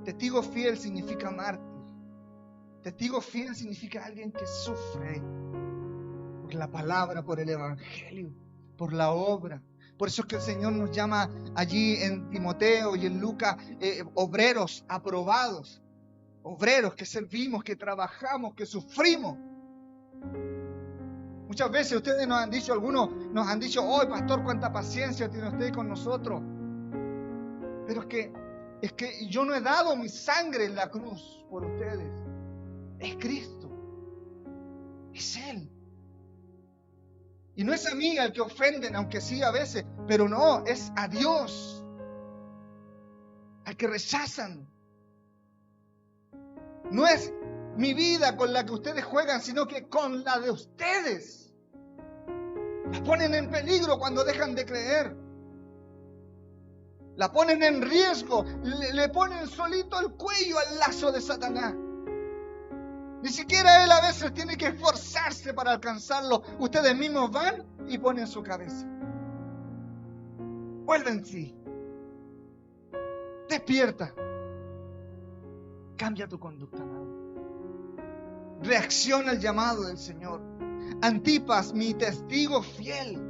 A: Testigo fiel significa mártir. Testigo fiel significa alguien que sufre por la palabra, por el evangelio, por la obra. Por eso es que el Señor nos llama allí en Timoteo y en Lucas obreros aprobados. Obreros que servimos, que trabajamos, que sufrimos. Muchas veces ustedes nos han dicho, algunos nos han dicho, oh pastor, cuánta paciencia tiene usted con nosotros. Pero es que yo no he dado mi sangre en la cruz por ustedes. Es Cristo. Es Él. Y no es a mí al que ofenden, aunque sí a veces, pero no, es a Dios al que rechazan. No es mi vida con la que ustedes juegan, sino que con la de ustedes. La ponen en peligro cuando dejan de creer. La ponen en riesgo, le ponen solito el cuello al lazo de Satanás. Ni siquiera él a veces tiene que esforzarse para alcanzarlo. Ustedes mismos van y ponen su cabeza. Vuelve en sí. Despierta. Cambia tu conducta, amado. Reacciona al llamado del Señor. Antipas, mi testigo fiel.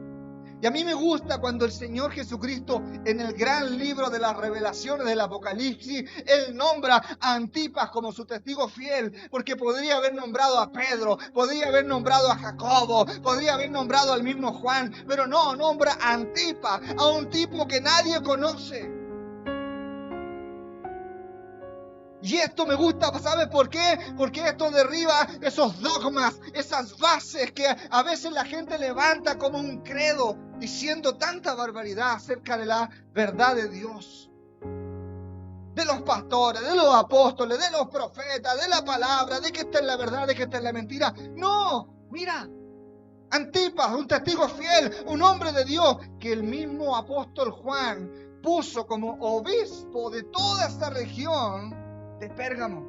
A: Y a mí me gusta cuando el Señor Jesucristo, en el gran libro de las revelaciones del Apocalipsis, Él nombra a Antipas como su testigo fiel, porque podría haber nombrado a Pedro, podría haber nombrado a Jacobo, podría haber nombrado al mismo Juan, pero no, nombra a Antipas, a un tipo que nadie conoce. Y esto me gusta, ¿sabes por qué? Porque esto derriba esos dogmas, esas bases que a veces la gente levanta como un credo, diciendo tanta barbaridad acerca de la verdad de Dios. De los pastores, de los apóstoles, de los profetas, de la palabra, de que esta es la verdad, de que esta es la mentira. No, mira, Antipas, un testigo fiel, un hombre de Dios, que el mismo apóstol Juan puso como obispo de toda esta región de Pérgamo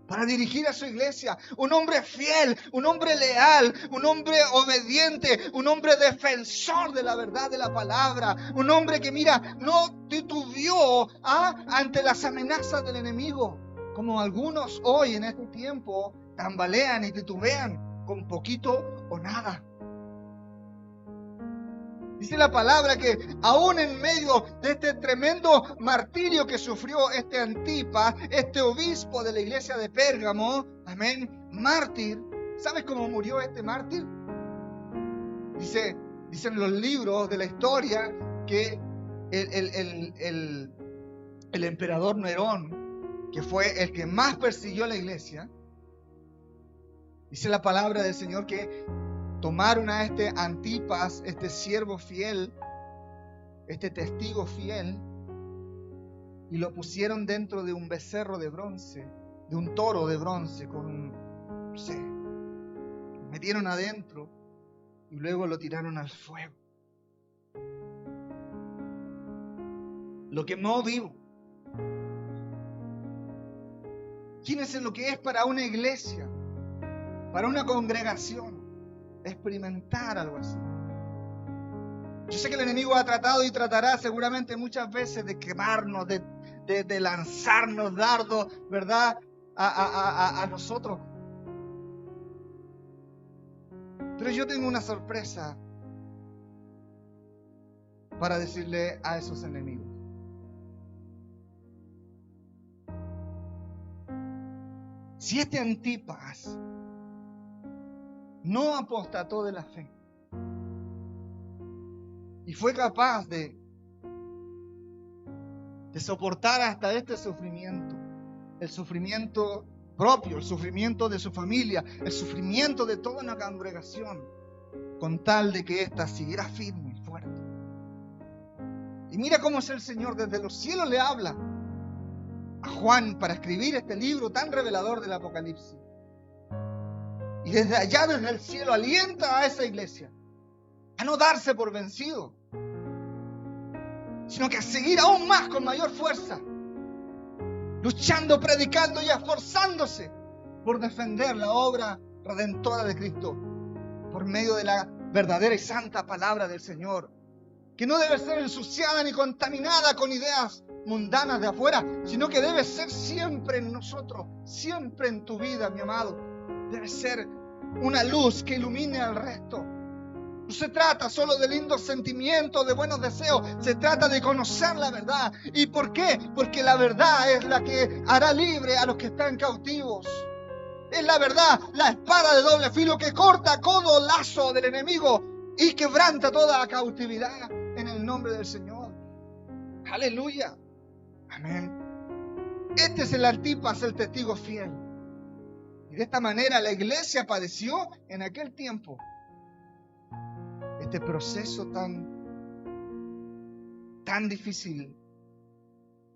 A: para dirigir a su iglesia. Un hombre fiel, un hombre leal, un hombre obediente, un hombre defensor de la verdad de la palabra, un hombre que, mira, no titubeó ante las amenazas del enemigo, como algunos hoy en este tiempo tambalean y titubean con poquito o nada. Dice la palabra que aún en medio de este tremendo martirio que sufrió este Antipas, este obispo de la iglesia de Pérgamo, amén, mártir. ¿Sabes cómo murió este mártir? Dicen los libros de la historia que el emperador Nerón, que fue el que más persiguió a la iglesia, dice la palabra del Señor que tomaron a este Antipas, este siervo fiel, este testigo fiel, y lo pusieron dentro de un becerro de bronce, de un toro de bronce, no sé, metieron adentro y luego lo tiraron al fuego. Lo quemó vivo. Imagínense lo que es para una iglesia, para una congregación, experimentar algo así. Yo sé que el enemigo ha tratado y tratará seguramente muchas veces de quemarnos, de lanzarnos dardos, ¿verdad? A nosotros. Pero yo tengo una sorpresa para decirle a esos enemigos. Si este Antipas no apostató de la fe, y fue capaz de soportar hasta este sufrimiento, el sufrimiento propio, el sufrimiento de su familia, el sufrimiento de toda una congregación, con tal de que ésta siguiera firme y fuerte. Y mira cómo es el Señor, desde los cielos le habla a Juan para escribir este libro tan revelador del Apocalipsis. Y desde allá, desde el cielo, alienta a esa iglesia a no darse por vencido, sino que a seguir aún más con mayor fuerza, luchando, predicando y esforzándose por defender la obra redentora de Cristo por medio de la verdadera y santa palabra del Señor, que no debe ser ensuciada ni contaminada con ideas mundanas de afuera, sino que debe ser siempre en nosotros, siempre en tu vida, mi amado. Debe ser una luz que ilumine al resto. No se trata solo de lindos sentimientos, de buenos deseos. Se trata de conocer la verdad. ¿Y por qué? Porque la verdad es la que hará libre a los que están cautivos. Es la verdad, la espada de doble filo que corta todo lazo del enemigo y quebranta toda cautividad en el nombre del Señor. Aleluya. Amén. Este es el Antipas, el testigo fiel. Y de esta manera la iglesia padeció en aquel tiempo este proceso tan difícil,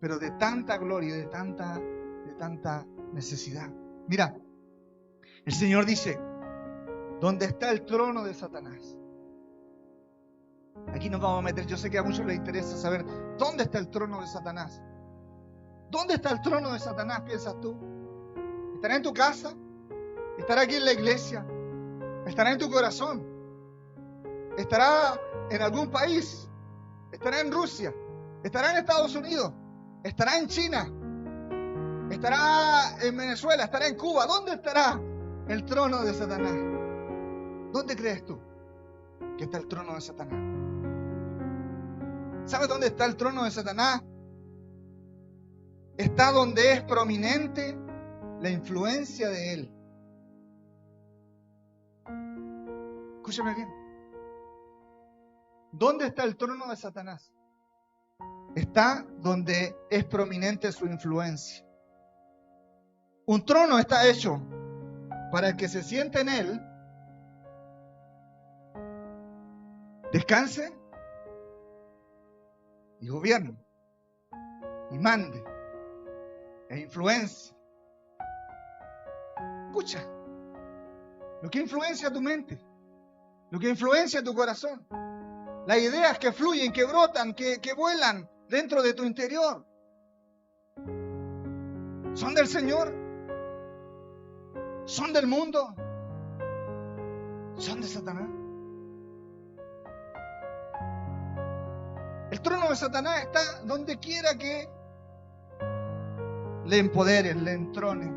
A: pero de tanta gloria y de tanta necesidad. Mira, el Señor dice, ¿dónde está el trono de Satanás? Aquí nos vamos a meter. Yo sé que a muchos les interesa saber dónde está el trono de Satanás. ¿Dónde está el trono de Satanás, piensas tú? ¿Estará en tu casa? ¿Estará aquí en la iglesia? ¿Estará en tu corazón? ¿Estará en algún país? ¿Estará en Rusia? ¿Estará en Estados Unidos? ¿Estará en China? ¿Estará en Venezuela? ¿Estará en Cuba? ¿Dónde estará el trono de Satanás? ¿Dónde crees tú que está el trono de Satanás? ¿Sabes dónde está el trono de Satanás? Está donde es prominente la influencia de él. Escúchame bien. ¿Dónde está el trono de Satanás? Está donde es prominente su influencia. Un trono está hecho para el que se siente en él, descanse y gobierne y mande e influencia. Escucha, lo que influencia tu mente, lo que influencia tu corazón, las ideas que fluyen, que brotan, que vuelan dentro de tu interior, ¿son del Señor? ¿Son del mundo? ¿Son de Satanás? El trono de Satanás está donde quiera que le empoderen, le entronen,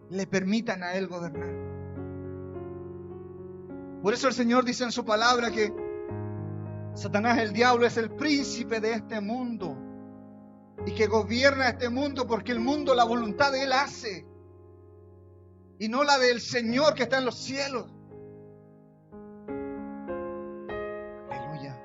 A: le permitan a él gobernar. Por eso el Señor dice en su palabra que Satanás, el diablo, es el príncipe de este mundo y que gobierna este mundo porque el mundo, la voluntad de él hace y no la del Señor que está en los cielos. Aleluya.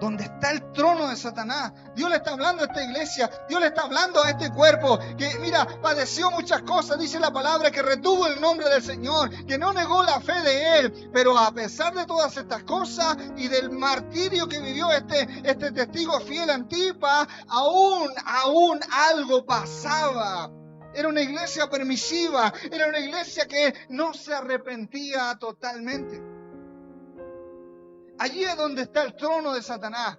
A: Donde está el trono de Satanás, Dios le está hablando a esta iglesia, Dios le está hablando a este cuerpo que, mira, padeció muchas cosas, dice la palabra, que retuvo el nombre del Señor, que no negó la fe de él, pero a pesar de todas estas cosas y del martirio que vivió este testigo fiel Antipas, aún algo pasaba. Era una iglesia permisiva, era una iglesia que no se arrepentía totalmente. Allí es donde está el trono de Satanás,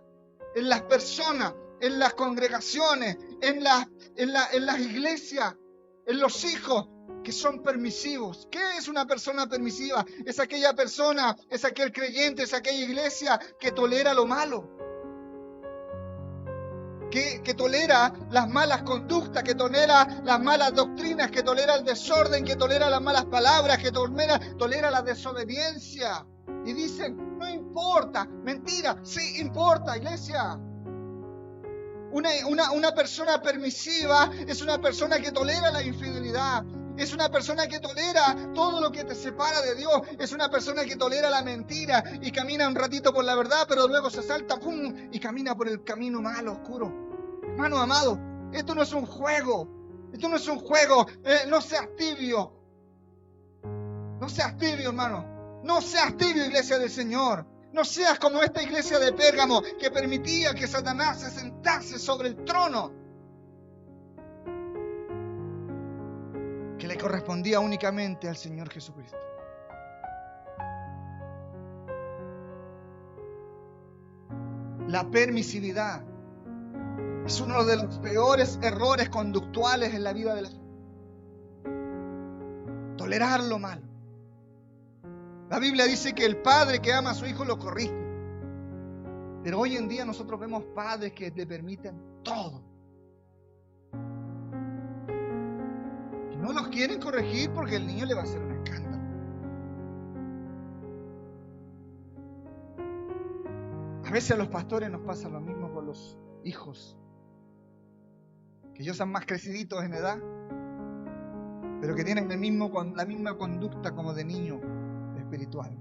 A: en las personas, en las congregaciones, en las iglesias, en los hijos que son permisivos. ¿Qué es una persona permisiva? Es aquella persona, es aquel creyente, es aquella iglesia que tolera lo malo. Que tolera las malas conductas, que tolera las malas doctrinas, que tolera el desorden, que tolera las malas palabras, que tolera la desobediencia. Y dicen, no importa, mentira, sí importa, iglesia. Una persona permisiva es una persona que tolera la infidelidad, Es una persona que tolera todo lo que te separa de Dios. Es una persona que tolera la mentira y camina un ratito por la verdad, pero luego se salta, ¡pum!, y camina por el camino malo, oscuro. Hermano amado, esto no es un juego. Esto no es un juego. No seas tibio. No seas tibio, hermano. No seas tibio, iglesia del Señor. No seas como esta iglesia de Pérgamo que permitía que Satanás se sentase sobre el trono que le correspondía únicamente al Señor Jesucristo. La permisividad es uno de los peores errores conductuales en la vida de la gente. Tolerar lo malo. La Biblia dice que el padre que ama a su hijo lo corrige. Pero hoy en día nosotros vemos padres que te permiten todo. Y no los quieren corregir porque el niño le va a hacer un escándalo. A veces a los pastores nos pasa lo mismo con los hijos. Que ellos son más creciditos en edad, pero que tienen la misma conducta como de niño espiritual.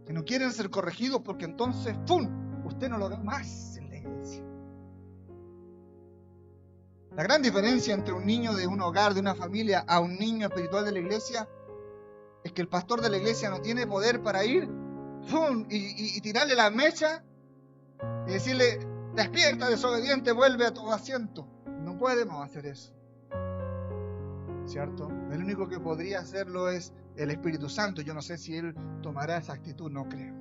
A: Que no quieren ser corregidos porque entonces, ¡pum!, usted no lo ve más en la iglesia. La gran diferencia entre un niño de un hogar, de una familia, a un niño espiritual de la iglesia, es que el pastor de la iglesia no tiene poder para ir, ¡pum!, y tirarle la mecha y decirle: despierta, desobediente, vuelve a tu asiento. No podemos hacer eso, ¿cierto? El único que podría hacerlo es el Espíritu Santo. Yo no sé si Él tomará esa actitud, no creo.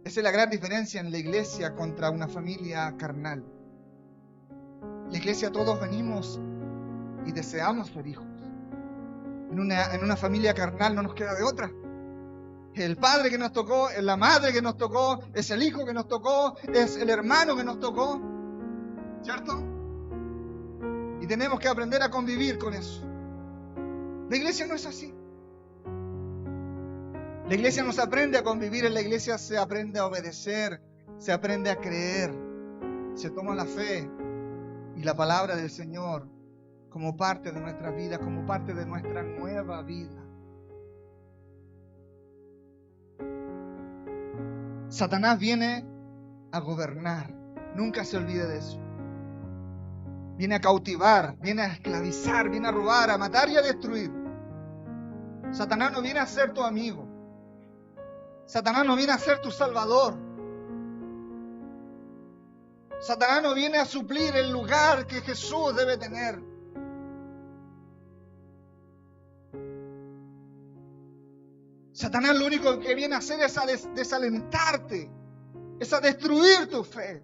A: Esa es la gran diferencia en la iglesia contra una familia carnal. En la iglesia todos venimos y deseamos ser hijos. En una familia carnal no nos queda de otra. El padre que nos tocó, es la madre que nos tocó, es el hijo que nos tocó, es el hermano que nos tocó, ¿cierto? Y tenemos que aprender a convivir con eso. La iglesia no es así. La iglesia no se aprende a convivir, en la iglesia se aprende a obedecer, se aprende a creer, se toma la fe y la palabra del Señor como parte de nuestra vida, como parte de nuestra nueva vida. Satanás viene a gobernar, nunca se olvide de eso. Viene a cautivar, viene a esclavizar, viene a robar, a matar y a destruir. Satanás no viene a ser tu amigo. Satanás no viene a ser tu salvador. Satanás no viene a suplir el lugar que Jesús debe tener. Satanás lo único que viene a hacer es a desalentarte, es a destruir tu fe,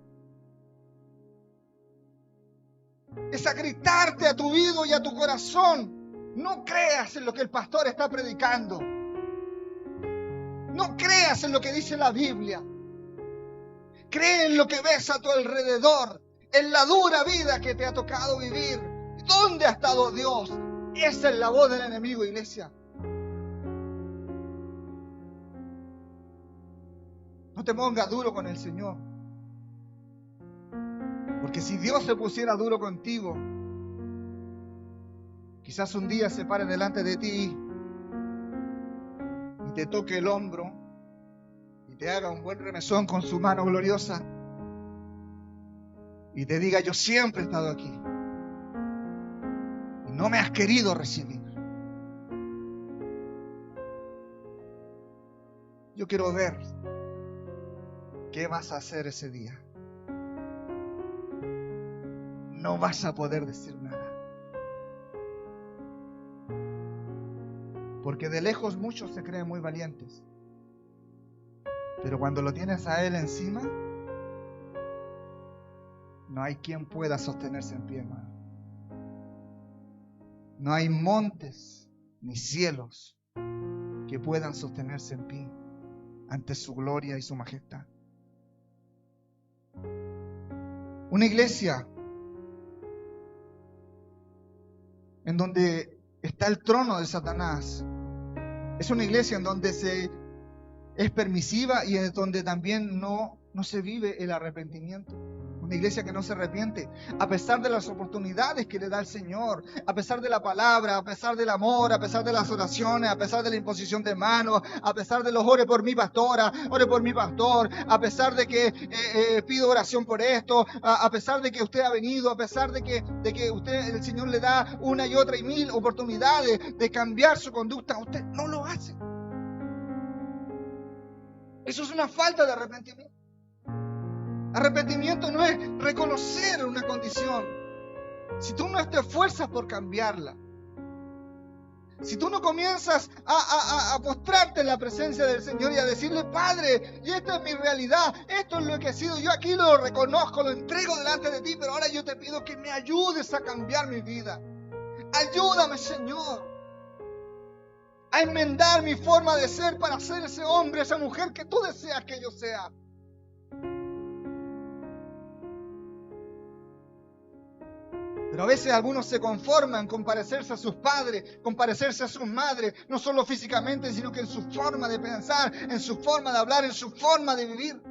A: es a gritarte a tu oído y a tu corazón: no creas en lo que el pastor está predicando, no creas en lo que dice la Biblia, cree en lo que ves a tu alrededor, en la dura vida que te ha tocado vivir. ¿Dónde ha estado Dios? Esa es la voz del enemigo, iglesia. No te pongas duro con el Señor. Porque si Dios se pusiera duro contigo, quizás un día se pare delante de ti y te toque el hombro y te haga un buen remesón con su mano gloriosa y te diga: yo siempre he estado aquí y no me has querido recibir. Yo quiero ver ¿qué vas a hacer ese día? No vas a poder decir nada. Porque de lejos muchos se creen muy valientes. Pero cuando lo tienes a Él encima, no hay quien pueda sostenerse en pie, hermano. No hay montes ni cielos que puedan sostenerse en pie ante su gloria y su majestad. Una iglesia en donde está el trono de Satanás es una iglesia en donde es permisiva y en donde también no se vive el arrepentimiento. Una iglesia que no se arrepiente, a pesar de las oportunidades que le da el Señor, a pesar de la palabra, a pesar del amor, a pesar de las oraciones, a pesar de la imposición de manos, a pesar de los ore por mi pastora, ore por mi pastor, a pesar de que pido oración por esto, a pesar de que usted ha venido, a pesar de que usted, el Señor le da una y otra y mil oportunidades de cambiar su conducta, usted no lo hace. Eso es una falta de arrepentimiento. Arrepentimiento no es reconocer una condición. Si tú no te esfuerzas por cambiarla, si tú no comienzas a postrarte en la presencia del Señor y a decirle: Padre, y esta es mi realidad, esto es lo que he sido, yo aquí lo reconozco, lo entrego delante de ti, pero ahora yo te pido que me ayudes a cambiar mi vida. Ayúdame, Señor, a enmendar mi forma de ser para ser ese hombre, esa mujer que tú deseas que yo sea. Pero a veces algunos se conforman con parecerse a sus padres, con parecerse a sus madres, no solo físicamente, sino que en su forma de pensar, en su forma de hablar, en su forma de vivir.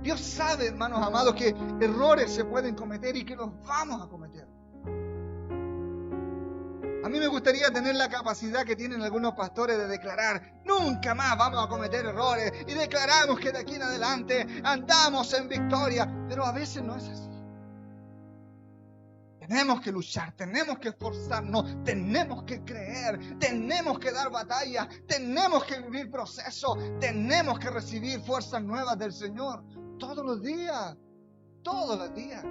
A: Dios sabe, hermanos amados, que errores se pueden cometer y que los vamos a cometer. A mí me gustaría tener la capacidad que tienen algunos pastores de declarar: nunca más vamos a cometer errores, y declaramos que de aquí en adelante andamos en victoria. Pero a veces no es así. Tenemos que luchar, tenemos que esforzarnos, tenemos que creer, tenemos que dar batalla, tenemos que vivir procesos, tenemos que recibir fuerzas nuevas del Señor todos los días, todos los días.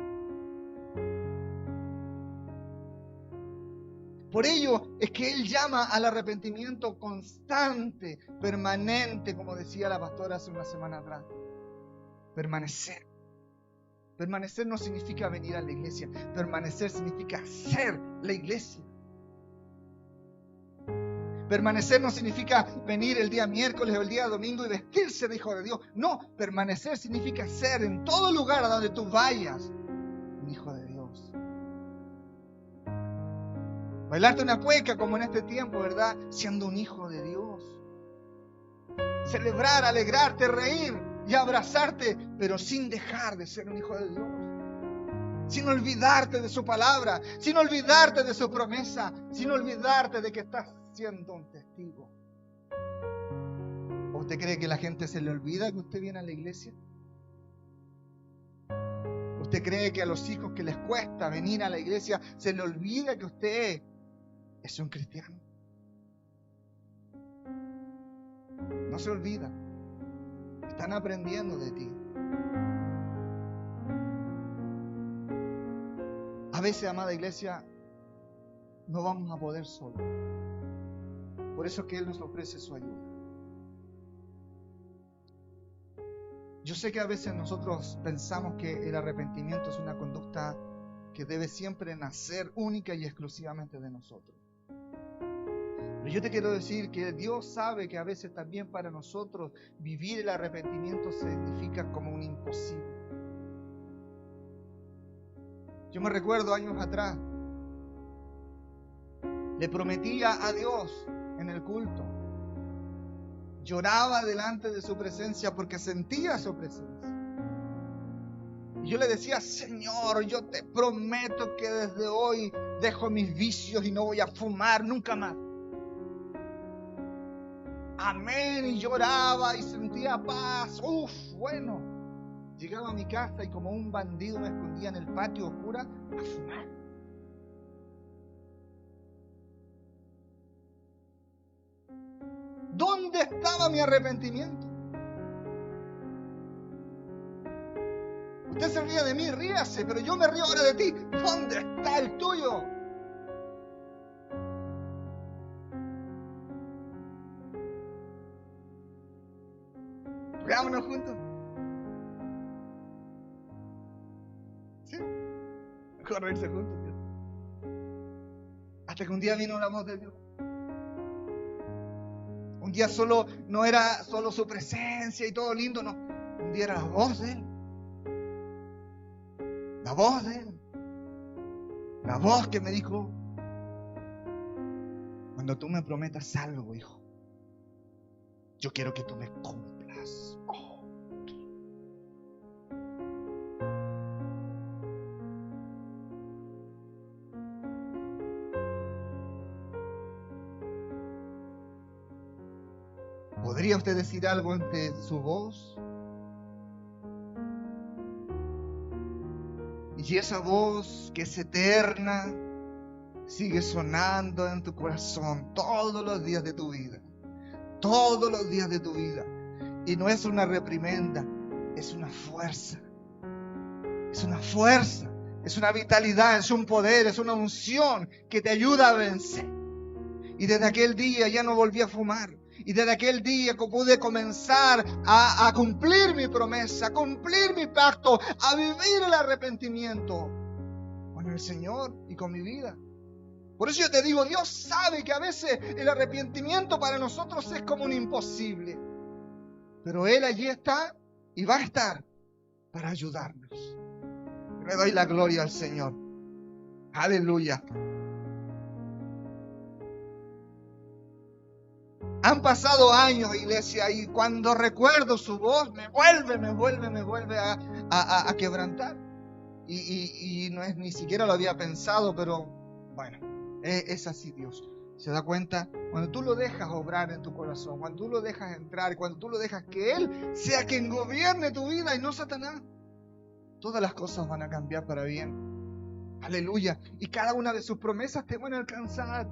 A: Por ello es que Él llama al arrepentimiento constante, permanente, como decía la pastora hace una semana atrás. Permanecer. Permanecer no significa venir a la iglesia. Permanecer significa ser la iglesia. Permanecer no significa venir el día miércoles o el día domingo y vestirse de hijo de Dios. No, permanecer significa ser en todo lugar a donde tú vayas un hijo de Dios. Bailarte una cueca como en este tiempo, ¿verdad? Siendo un hijo de Dios. Celebrar, alegrarte, reír y abrazarte, pero sin dejar de ser un hijo de Dios. Sin olvidarte de su palabra, sin olvidarte de su promesa, sin olvidarte de que estás siendo un testigo. ¿O usted cree que la gente se le olvida que usted viene a la iglesia? ¿Usted cree que a los hijos que les cuesta venir a la iglesia se le olvida que usted es un cristiano? No se olvida. Están aprendiendo de ti. A veces, amada iglesia, no vamos a poder solos. Por eso es que Él nos ofrece su ayuda. Yo sé que a veces nosotros pensamos que el arrepentimiento es una conducta que debe siempre nacer única y exclusivamente de nosotros. Pero yo te quiero decir que Dios sabe que a veces también para nosotros vivir el arrepentimiento significa como un imposible. Yo me recuerdo años atrás, le prometía a Dios en el culto, lloraba delante de su presencia porque sentía su presencia. Y yo le decía: Señor, yo te prometo que desde hoy dejo mis vicios y no voy a fumar nunca más. Amén. Y lloraba y sentía paz. Bueno. Llegaba a mi casa y como un bandido me escondía en el patio oscuro a fumar. ¿Dónde estaba mi arrepentimiento? Usted se ríe de mí, ríase, pero yo me río ahora de ti. ¿Dónde está el tuyo? Veámonos juntos. ¿Sí? Mejor reírse juntos, Dios. Hasta que un día vino la voz de Dios. Un día no era solo su presencia y todo lindo, no. Un día era la voz de Él. La voz de Él. La voz que me dijo: cuando tú me prometas algo, hijo, Yo quiero que tú me cumplas. Oh. ¿Podría usted decir algo ante su voz? Y esa voz que es eterna sigue sonando en tu corazón todos los días de tu vida. Todos los días de tu vida. Y no es una reprimenda, es una fuerza. Es una fuerza, es una vitalidad, es un poder, es una unción que te ayuda a vencer. Y desde aquel día ya no volví a fumar. Y desde aquel día pude comenzar a cumplir mi promesa, a cumplir mi pacto, a vivir el arrepentimiento con el Señor y con mi vida. Por eso yo te digo, Dios sabe que a veces el arrepentimiento para nosotros es como un imposible. Pero Él allí está y va a estar para ayudarnos. Le doy la gloria al Señor. Aleluya. Han pasado años, iglesia, y cuando recuerdo su voz, me vuelve a quebrantar. Y no es, ni siquiera lo había pensado, pero bueno, es así Dios. ¿Se da cuenta? Cuando tú lo dejas obrar en tu corazón, cuando tú lo dejas entrar, cuando tú lo dejas que Él sea quien gobierne tu vida y no Satanás, todas las cosas van a cambiar para bien. Aleluya. Y cada una de sus promesas te van a alcanzar.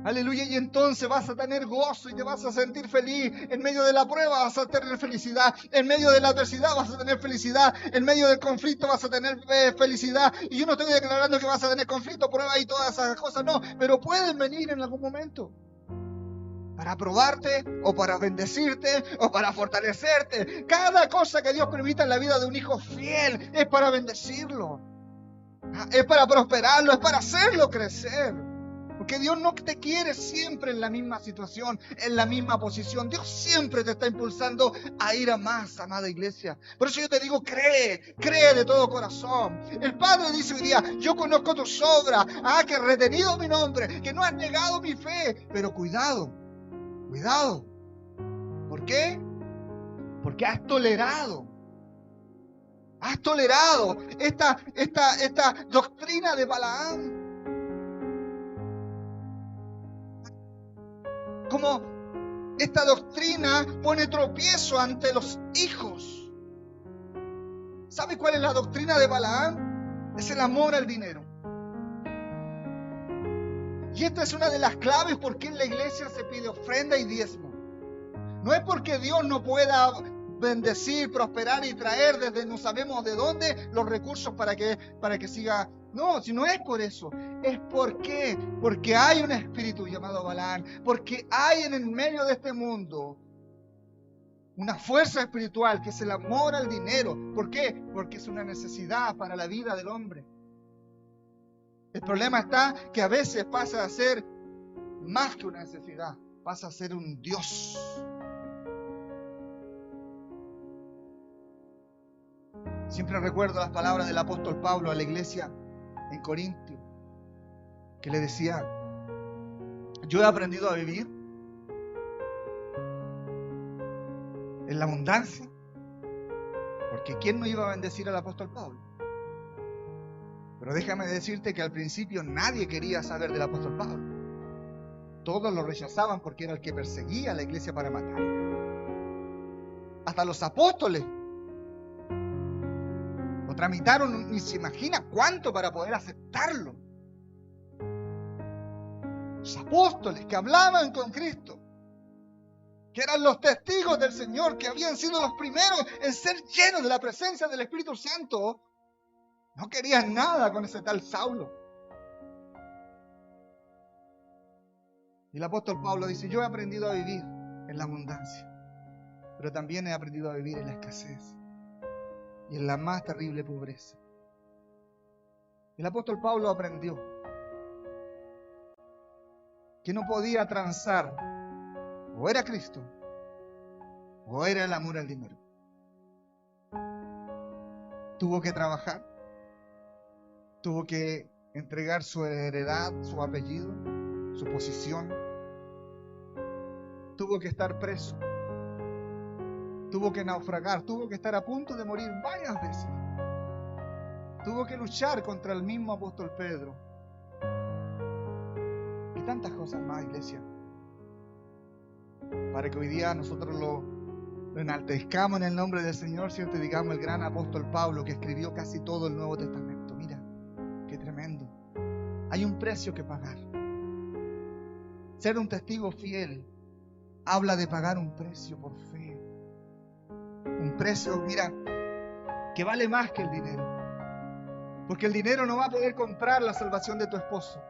A: Aleluya. Y entonces vas a tener gozo y te vas a sentir feliz. En medio de la prueba vas a tener felicidad. En medio de la adversidad vas a tener felicidad. En medio del conflicto vas a tener felicidad. Y yo no estoy declarando que vas a tener conflicto, prueba y todas esas cosas, no. Pero pueden venir en algún momento. Para probarte, o para bendecirte, o para fortalecerte. Cada cosa que Dios permita en la vida de un hijo fiel es para bendecirlo. Es para prosperarlo, es para hacerlo crecer. Porque Dios no te quiere siempre en la misma situación, en la misma posición. Dios siempre te está impulsando a ir a más, amada iglesia. Por eso yo te digo, cree de todo corazón. El Padre dice hoy día, yo conozco tus obras, que has retenido mi nombre, que no has negado mi fe. Pero cuidado. ¿Por qué? Porque has tolerado esta doctrina de Balaam. Como esta doctrina pone tropiezo ante los hijos. ¿Sabe cuál es la doctrina de Balaam? Es el amor al dinero. Y esta es una de las claves por qué en la iglesia se pide ofrenda y diezmo. No es porque Dios no pueda bendecir, prosperar y traer desde no sabemos de dónde los recursos para que siga. No, si no es por eso. Es porque hay un espíritu llamado Balaam. Porque hay en el medio de este mundo una fuerza espiritual que es el amor al dinero. ¿Por qué? Porque es una necesidad para la vida del hombre. El problema está que a veces pasa a ser más que una necesidad. Pasa a ser un Dios. Siempre recuerdo las palabras del apóstol Pablo a la iglesia en Corintio, que le decía, yo he aprendido a vivir en la abundancia, porque ¿quién no iba a bendecir al apóstol Pablo? Pero déjame decirte que al principio nadie quería saber del apóstol Pablo. Todos lo rechazaban porque era el que perseguía a la iglesia para matar. Hasta los apóstoles lo tramitaron, ni se imagina cuánto para poder aceptarlo. Los apóstoles que hablaban con Cristo, que eran los testigos del Señor, que habían sido los primeros en ser llenos de la presencia del Espíritu Santo, no querían nada con ese tal Saulo. Y el apóstol Pablo dice, yo he aprendido a vivir en la abundancia, pero también he aprendido a vivir en la escasez y en la más terrible pobreza. El apóstol Pablo aprendió que no podía transar, o era Cristo, o era el amor al dinero. Tuvo que trabajar, tuvo que entregar su heredad, su apellido, su posición, tuvo que estar preso, tuvo que naufragar, tuvo que estar a punto de morir varias veces. Tuvo que luchar contra el mismo apóstol Pedro. Y tantas cosas más, iglesia. Para que hoy día nosotros lo enaltezcamos en el nombre del Señor, ¿cierto? Y digamos el gran apóstol Pablo, que escribió casi todo el Nuevo Testamento. Mira, qué tremendo. Hay un precio que pagar. Ser un testigo fiel habla de pagar un precio por fe. Un precio, mira, que vale más que el dinero. Porque el dinero no va a poder comprar la salvación de tu esposo.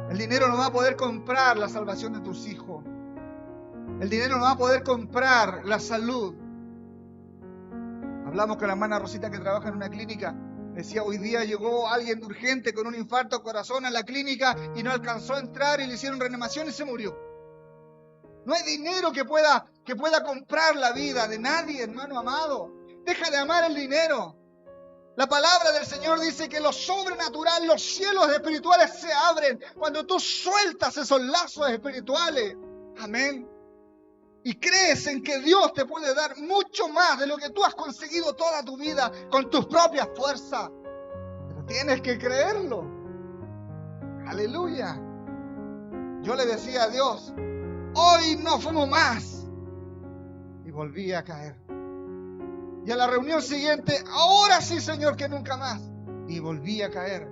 A: El dinero no va a poder comprar la salvación de tus hijos. El dinero no va a poder comprar la salud. Hablamos con la hermana Rosita, que trabaja en una clínica. Decía, hoy día llegó alguien urgente con un infarto al corazón a la clínica y no alcanzó a entrar y le hicieron reanimación y se murió. No hay dinero que pueda comprar la vida de nadie, hermano amado. Deja de amar el dinero. La palabra del Señor dice que lo sobrenatural, los cielos espirituales se abren cuando tú sueltas esos lazos espirituales. Amén. Y crees en que Dios te puede dar mucho más de lo que tú has conseguido toda tu vida con tus propias fuerzas. Pero tienes que creerlo. Aleluya. Yo le decía a Dios, hoy no fumo más. Y volví a caer. Y a la reunión siguiente, ahora sí, Señor, que nunca más. Y volví a caer.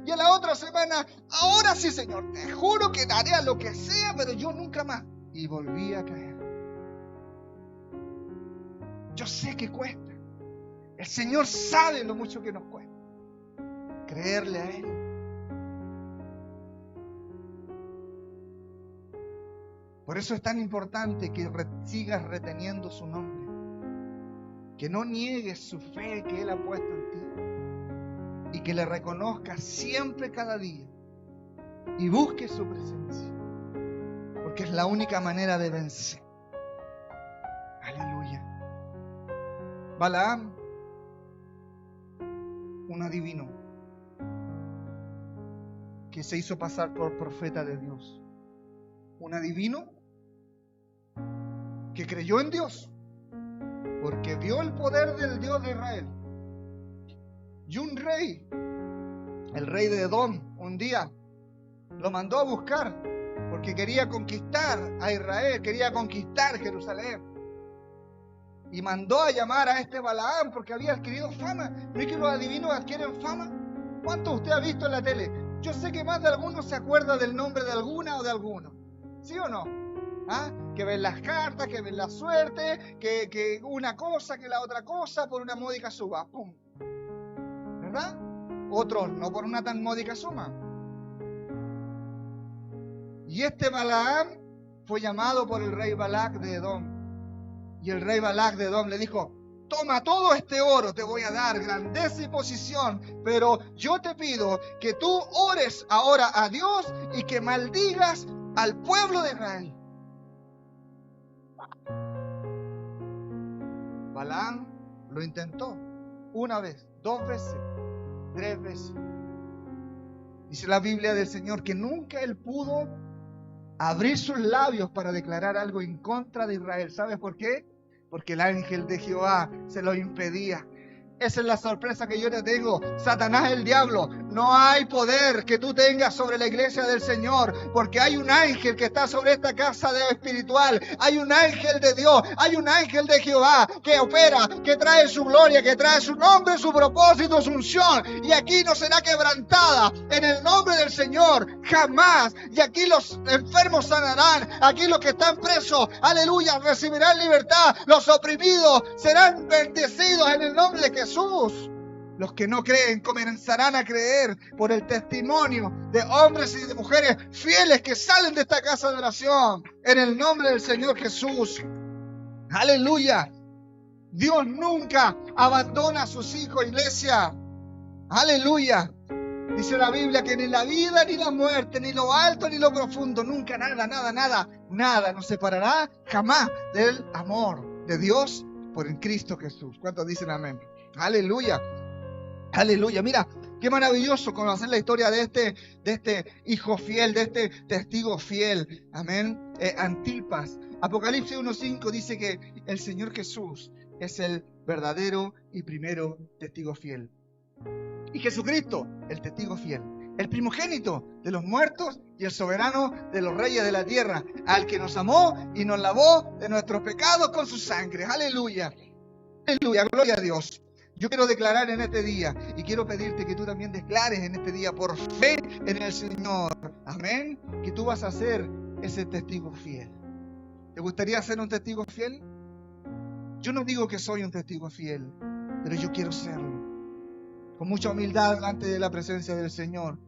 A: Y a la otra semana, ahora sí, Señor, te juro que daré a lo que sea, pero yo nunca más. Y volví a caer. Yo sé que cuesta. El Señor sabe lo mucho que nos cuesta creerle a Él. Por eso es tan importante que sigas reteniendo su nombre. Que no niegues su fe que Él ha puesto en ti. Y que le reconozcas siempre, cada día. Y busques su presencia. Porque es la única manera de vencer. Aleluya. Balaam, un adivino que se hizo pasar por profeta de Dios. Un adivino que creyó en Dios. Porque vio el poder del Dios de Israel. Y un rey, el rey de Edom, un día lo mandó a buscar porque quería conquistar a Israel, quería conquistar Jerusalén. Y mandó a llamar a este Balaam porque había adquirido fama. ¿No es que los adivinos adquieren fama? ¿Cuántos usted ha visto en la tele? Yo sé que más de algunos se acuerda del nombre de alguna o de alguno. ¿Sí o no? ¿Ah? Que ven las cartas, que ven la suerte, que una cosa, que la otra cosa, por una módica suma. ¡Pum! ¿Verdad? Otros no por una tan módica suma. Y este Balaam fue llamado por el rey Balac de Edom. Y el rey Balac de Edom le dijo, toma todo este oro, te voy a dar grandeza y posición, pero yo te pido que tú ores ahora a Dios y que maldigas al pueblo de Israel. Balaam lo intentó una vez, 2 veces, 3 veces. Dice la Biblia del Señor que nunca él pudo abrir sus labios para declarar algo en contra de Israel. ¿Sabes por qué? Porque el ángel de Jehová se lo impedía. Esa es la sorpresa que yo te tengo. Satanás, el diablo, no hay poder que tú tengas sobre la iglesia del Señor, porque hay un ángel que está sobre esta casa espiritual. Hay un ángel de Dios, hay un ángel de Jehová que opera, que trae su gloria, que trae su nombre, su propósito, su unción. Y aquí no será quebrantada en el nombre del Señor, jamás. Y aquí los enfermos sanarán, aquí los que están presos, aleluya, recibirán libertad. Los oprimidos serán bendecidos en el nombre de Jesús. Los que no creen comenzarán a creer por el testimonio de hombres y de mujeres fieles que salen de esta casa de oración en el nombre del Señor Jesús. Aleluya. Dios nunca abandona a sus hijos, iglesia. Aleluya. Dice la Biblia que ni la vida ni la muerte, ni lo alto ni lo profundo, nunca nada nos separará jamás del amor de Dios por el Cristo Jesús. ¿Cuántos dicen amén? Aleluya. Aleluya. Mira, Qué maravilloso conocer la historia de este hijo fiel, de este testigo fiel. Amén. Antipas. Apocalipsis 1:5 dice que el Señor Jesús es el verdadero y primero testigo fiel. Y Jesucristo, el testigo fiel. El primogénito de los muertos y el soberano de los reyes de la tierra. Al que nos amó y nos lavó de nuestros pecados con su sangre. Aleluya. Aleluya. Gloria a Dios. Yo quiero declarar en este día y quiero pedirte que tú también declares en este día por fe en el Señor. Amén. Que tú vas a ser ese testigo fiel. ¿Te gustaría ser un testigo fiel? Yo no digo que soy un testigo fiel, pero yo quiero serlo. Con mucha humildad delante de la presencia del Señor.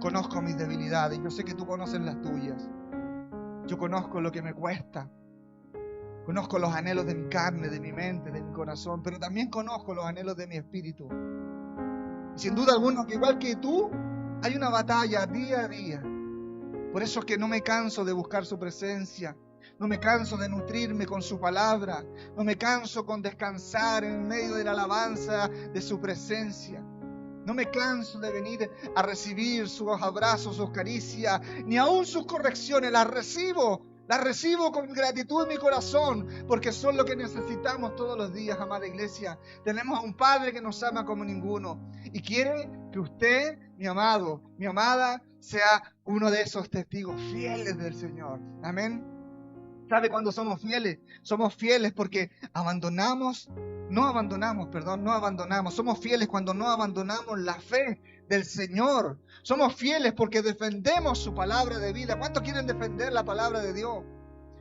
A: Conozco mis debilidades. Yo sé que tú conoces las tuyas. Yo conozco lo que me cuesta. Conozco los anhelos de mi carne, de mi mente, de mi corazón, pero también conozco los anhelos de mi espíritu. Y sin duda alguna, que igual que tú, hay una batalla día a día. Por eso es que no me canso de buscar su presencia. No me canso de nutrirme con su palabra. No me canso con descansar en medio de la alabanza de su presencia. No me canso de venir a recibir sus abrazos, sus caricias, ni aún sus correcciones. Las recibo con gratitud en mi corazón, porque son lo que necesitamos todos los días, amada iglesia. Tenemos a un Padre que nos ama como ninguno y quiere que usted, mi amado, mi amada, sea uno de esos testigos fieles del Señor. Amén. ¿Sabe cuándo somos fieles? Somos fieles porque no abandonamos. Somos fieles cuando no abandonamos la fe del Señor. Somos fieles porque defendemos su palabra de vida. ¿Cuántos quieren defender la palabra de Dios?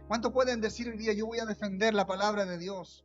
A: ¿Cuántos pueden decir hoy día, yo voy a defender la palabra de Dios?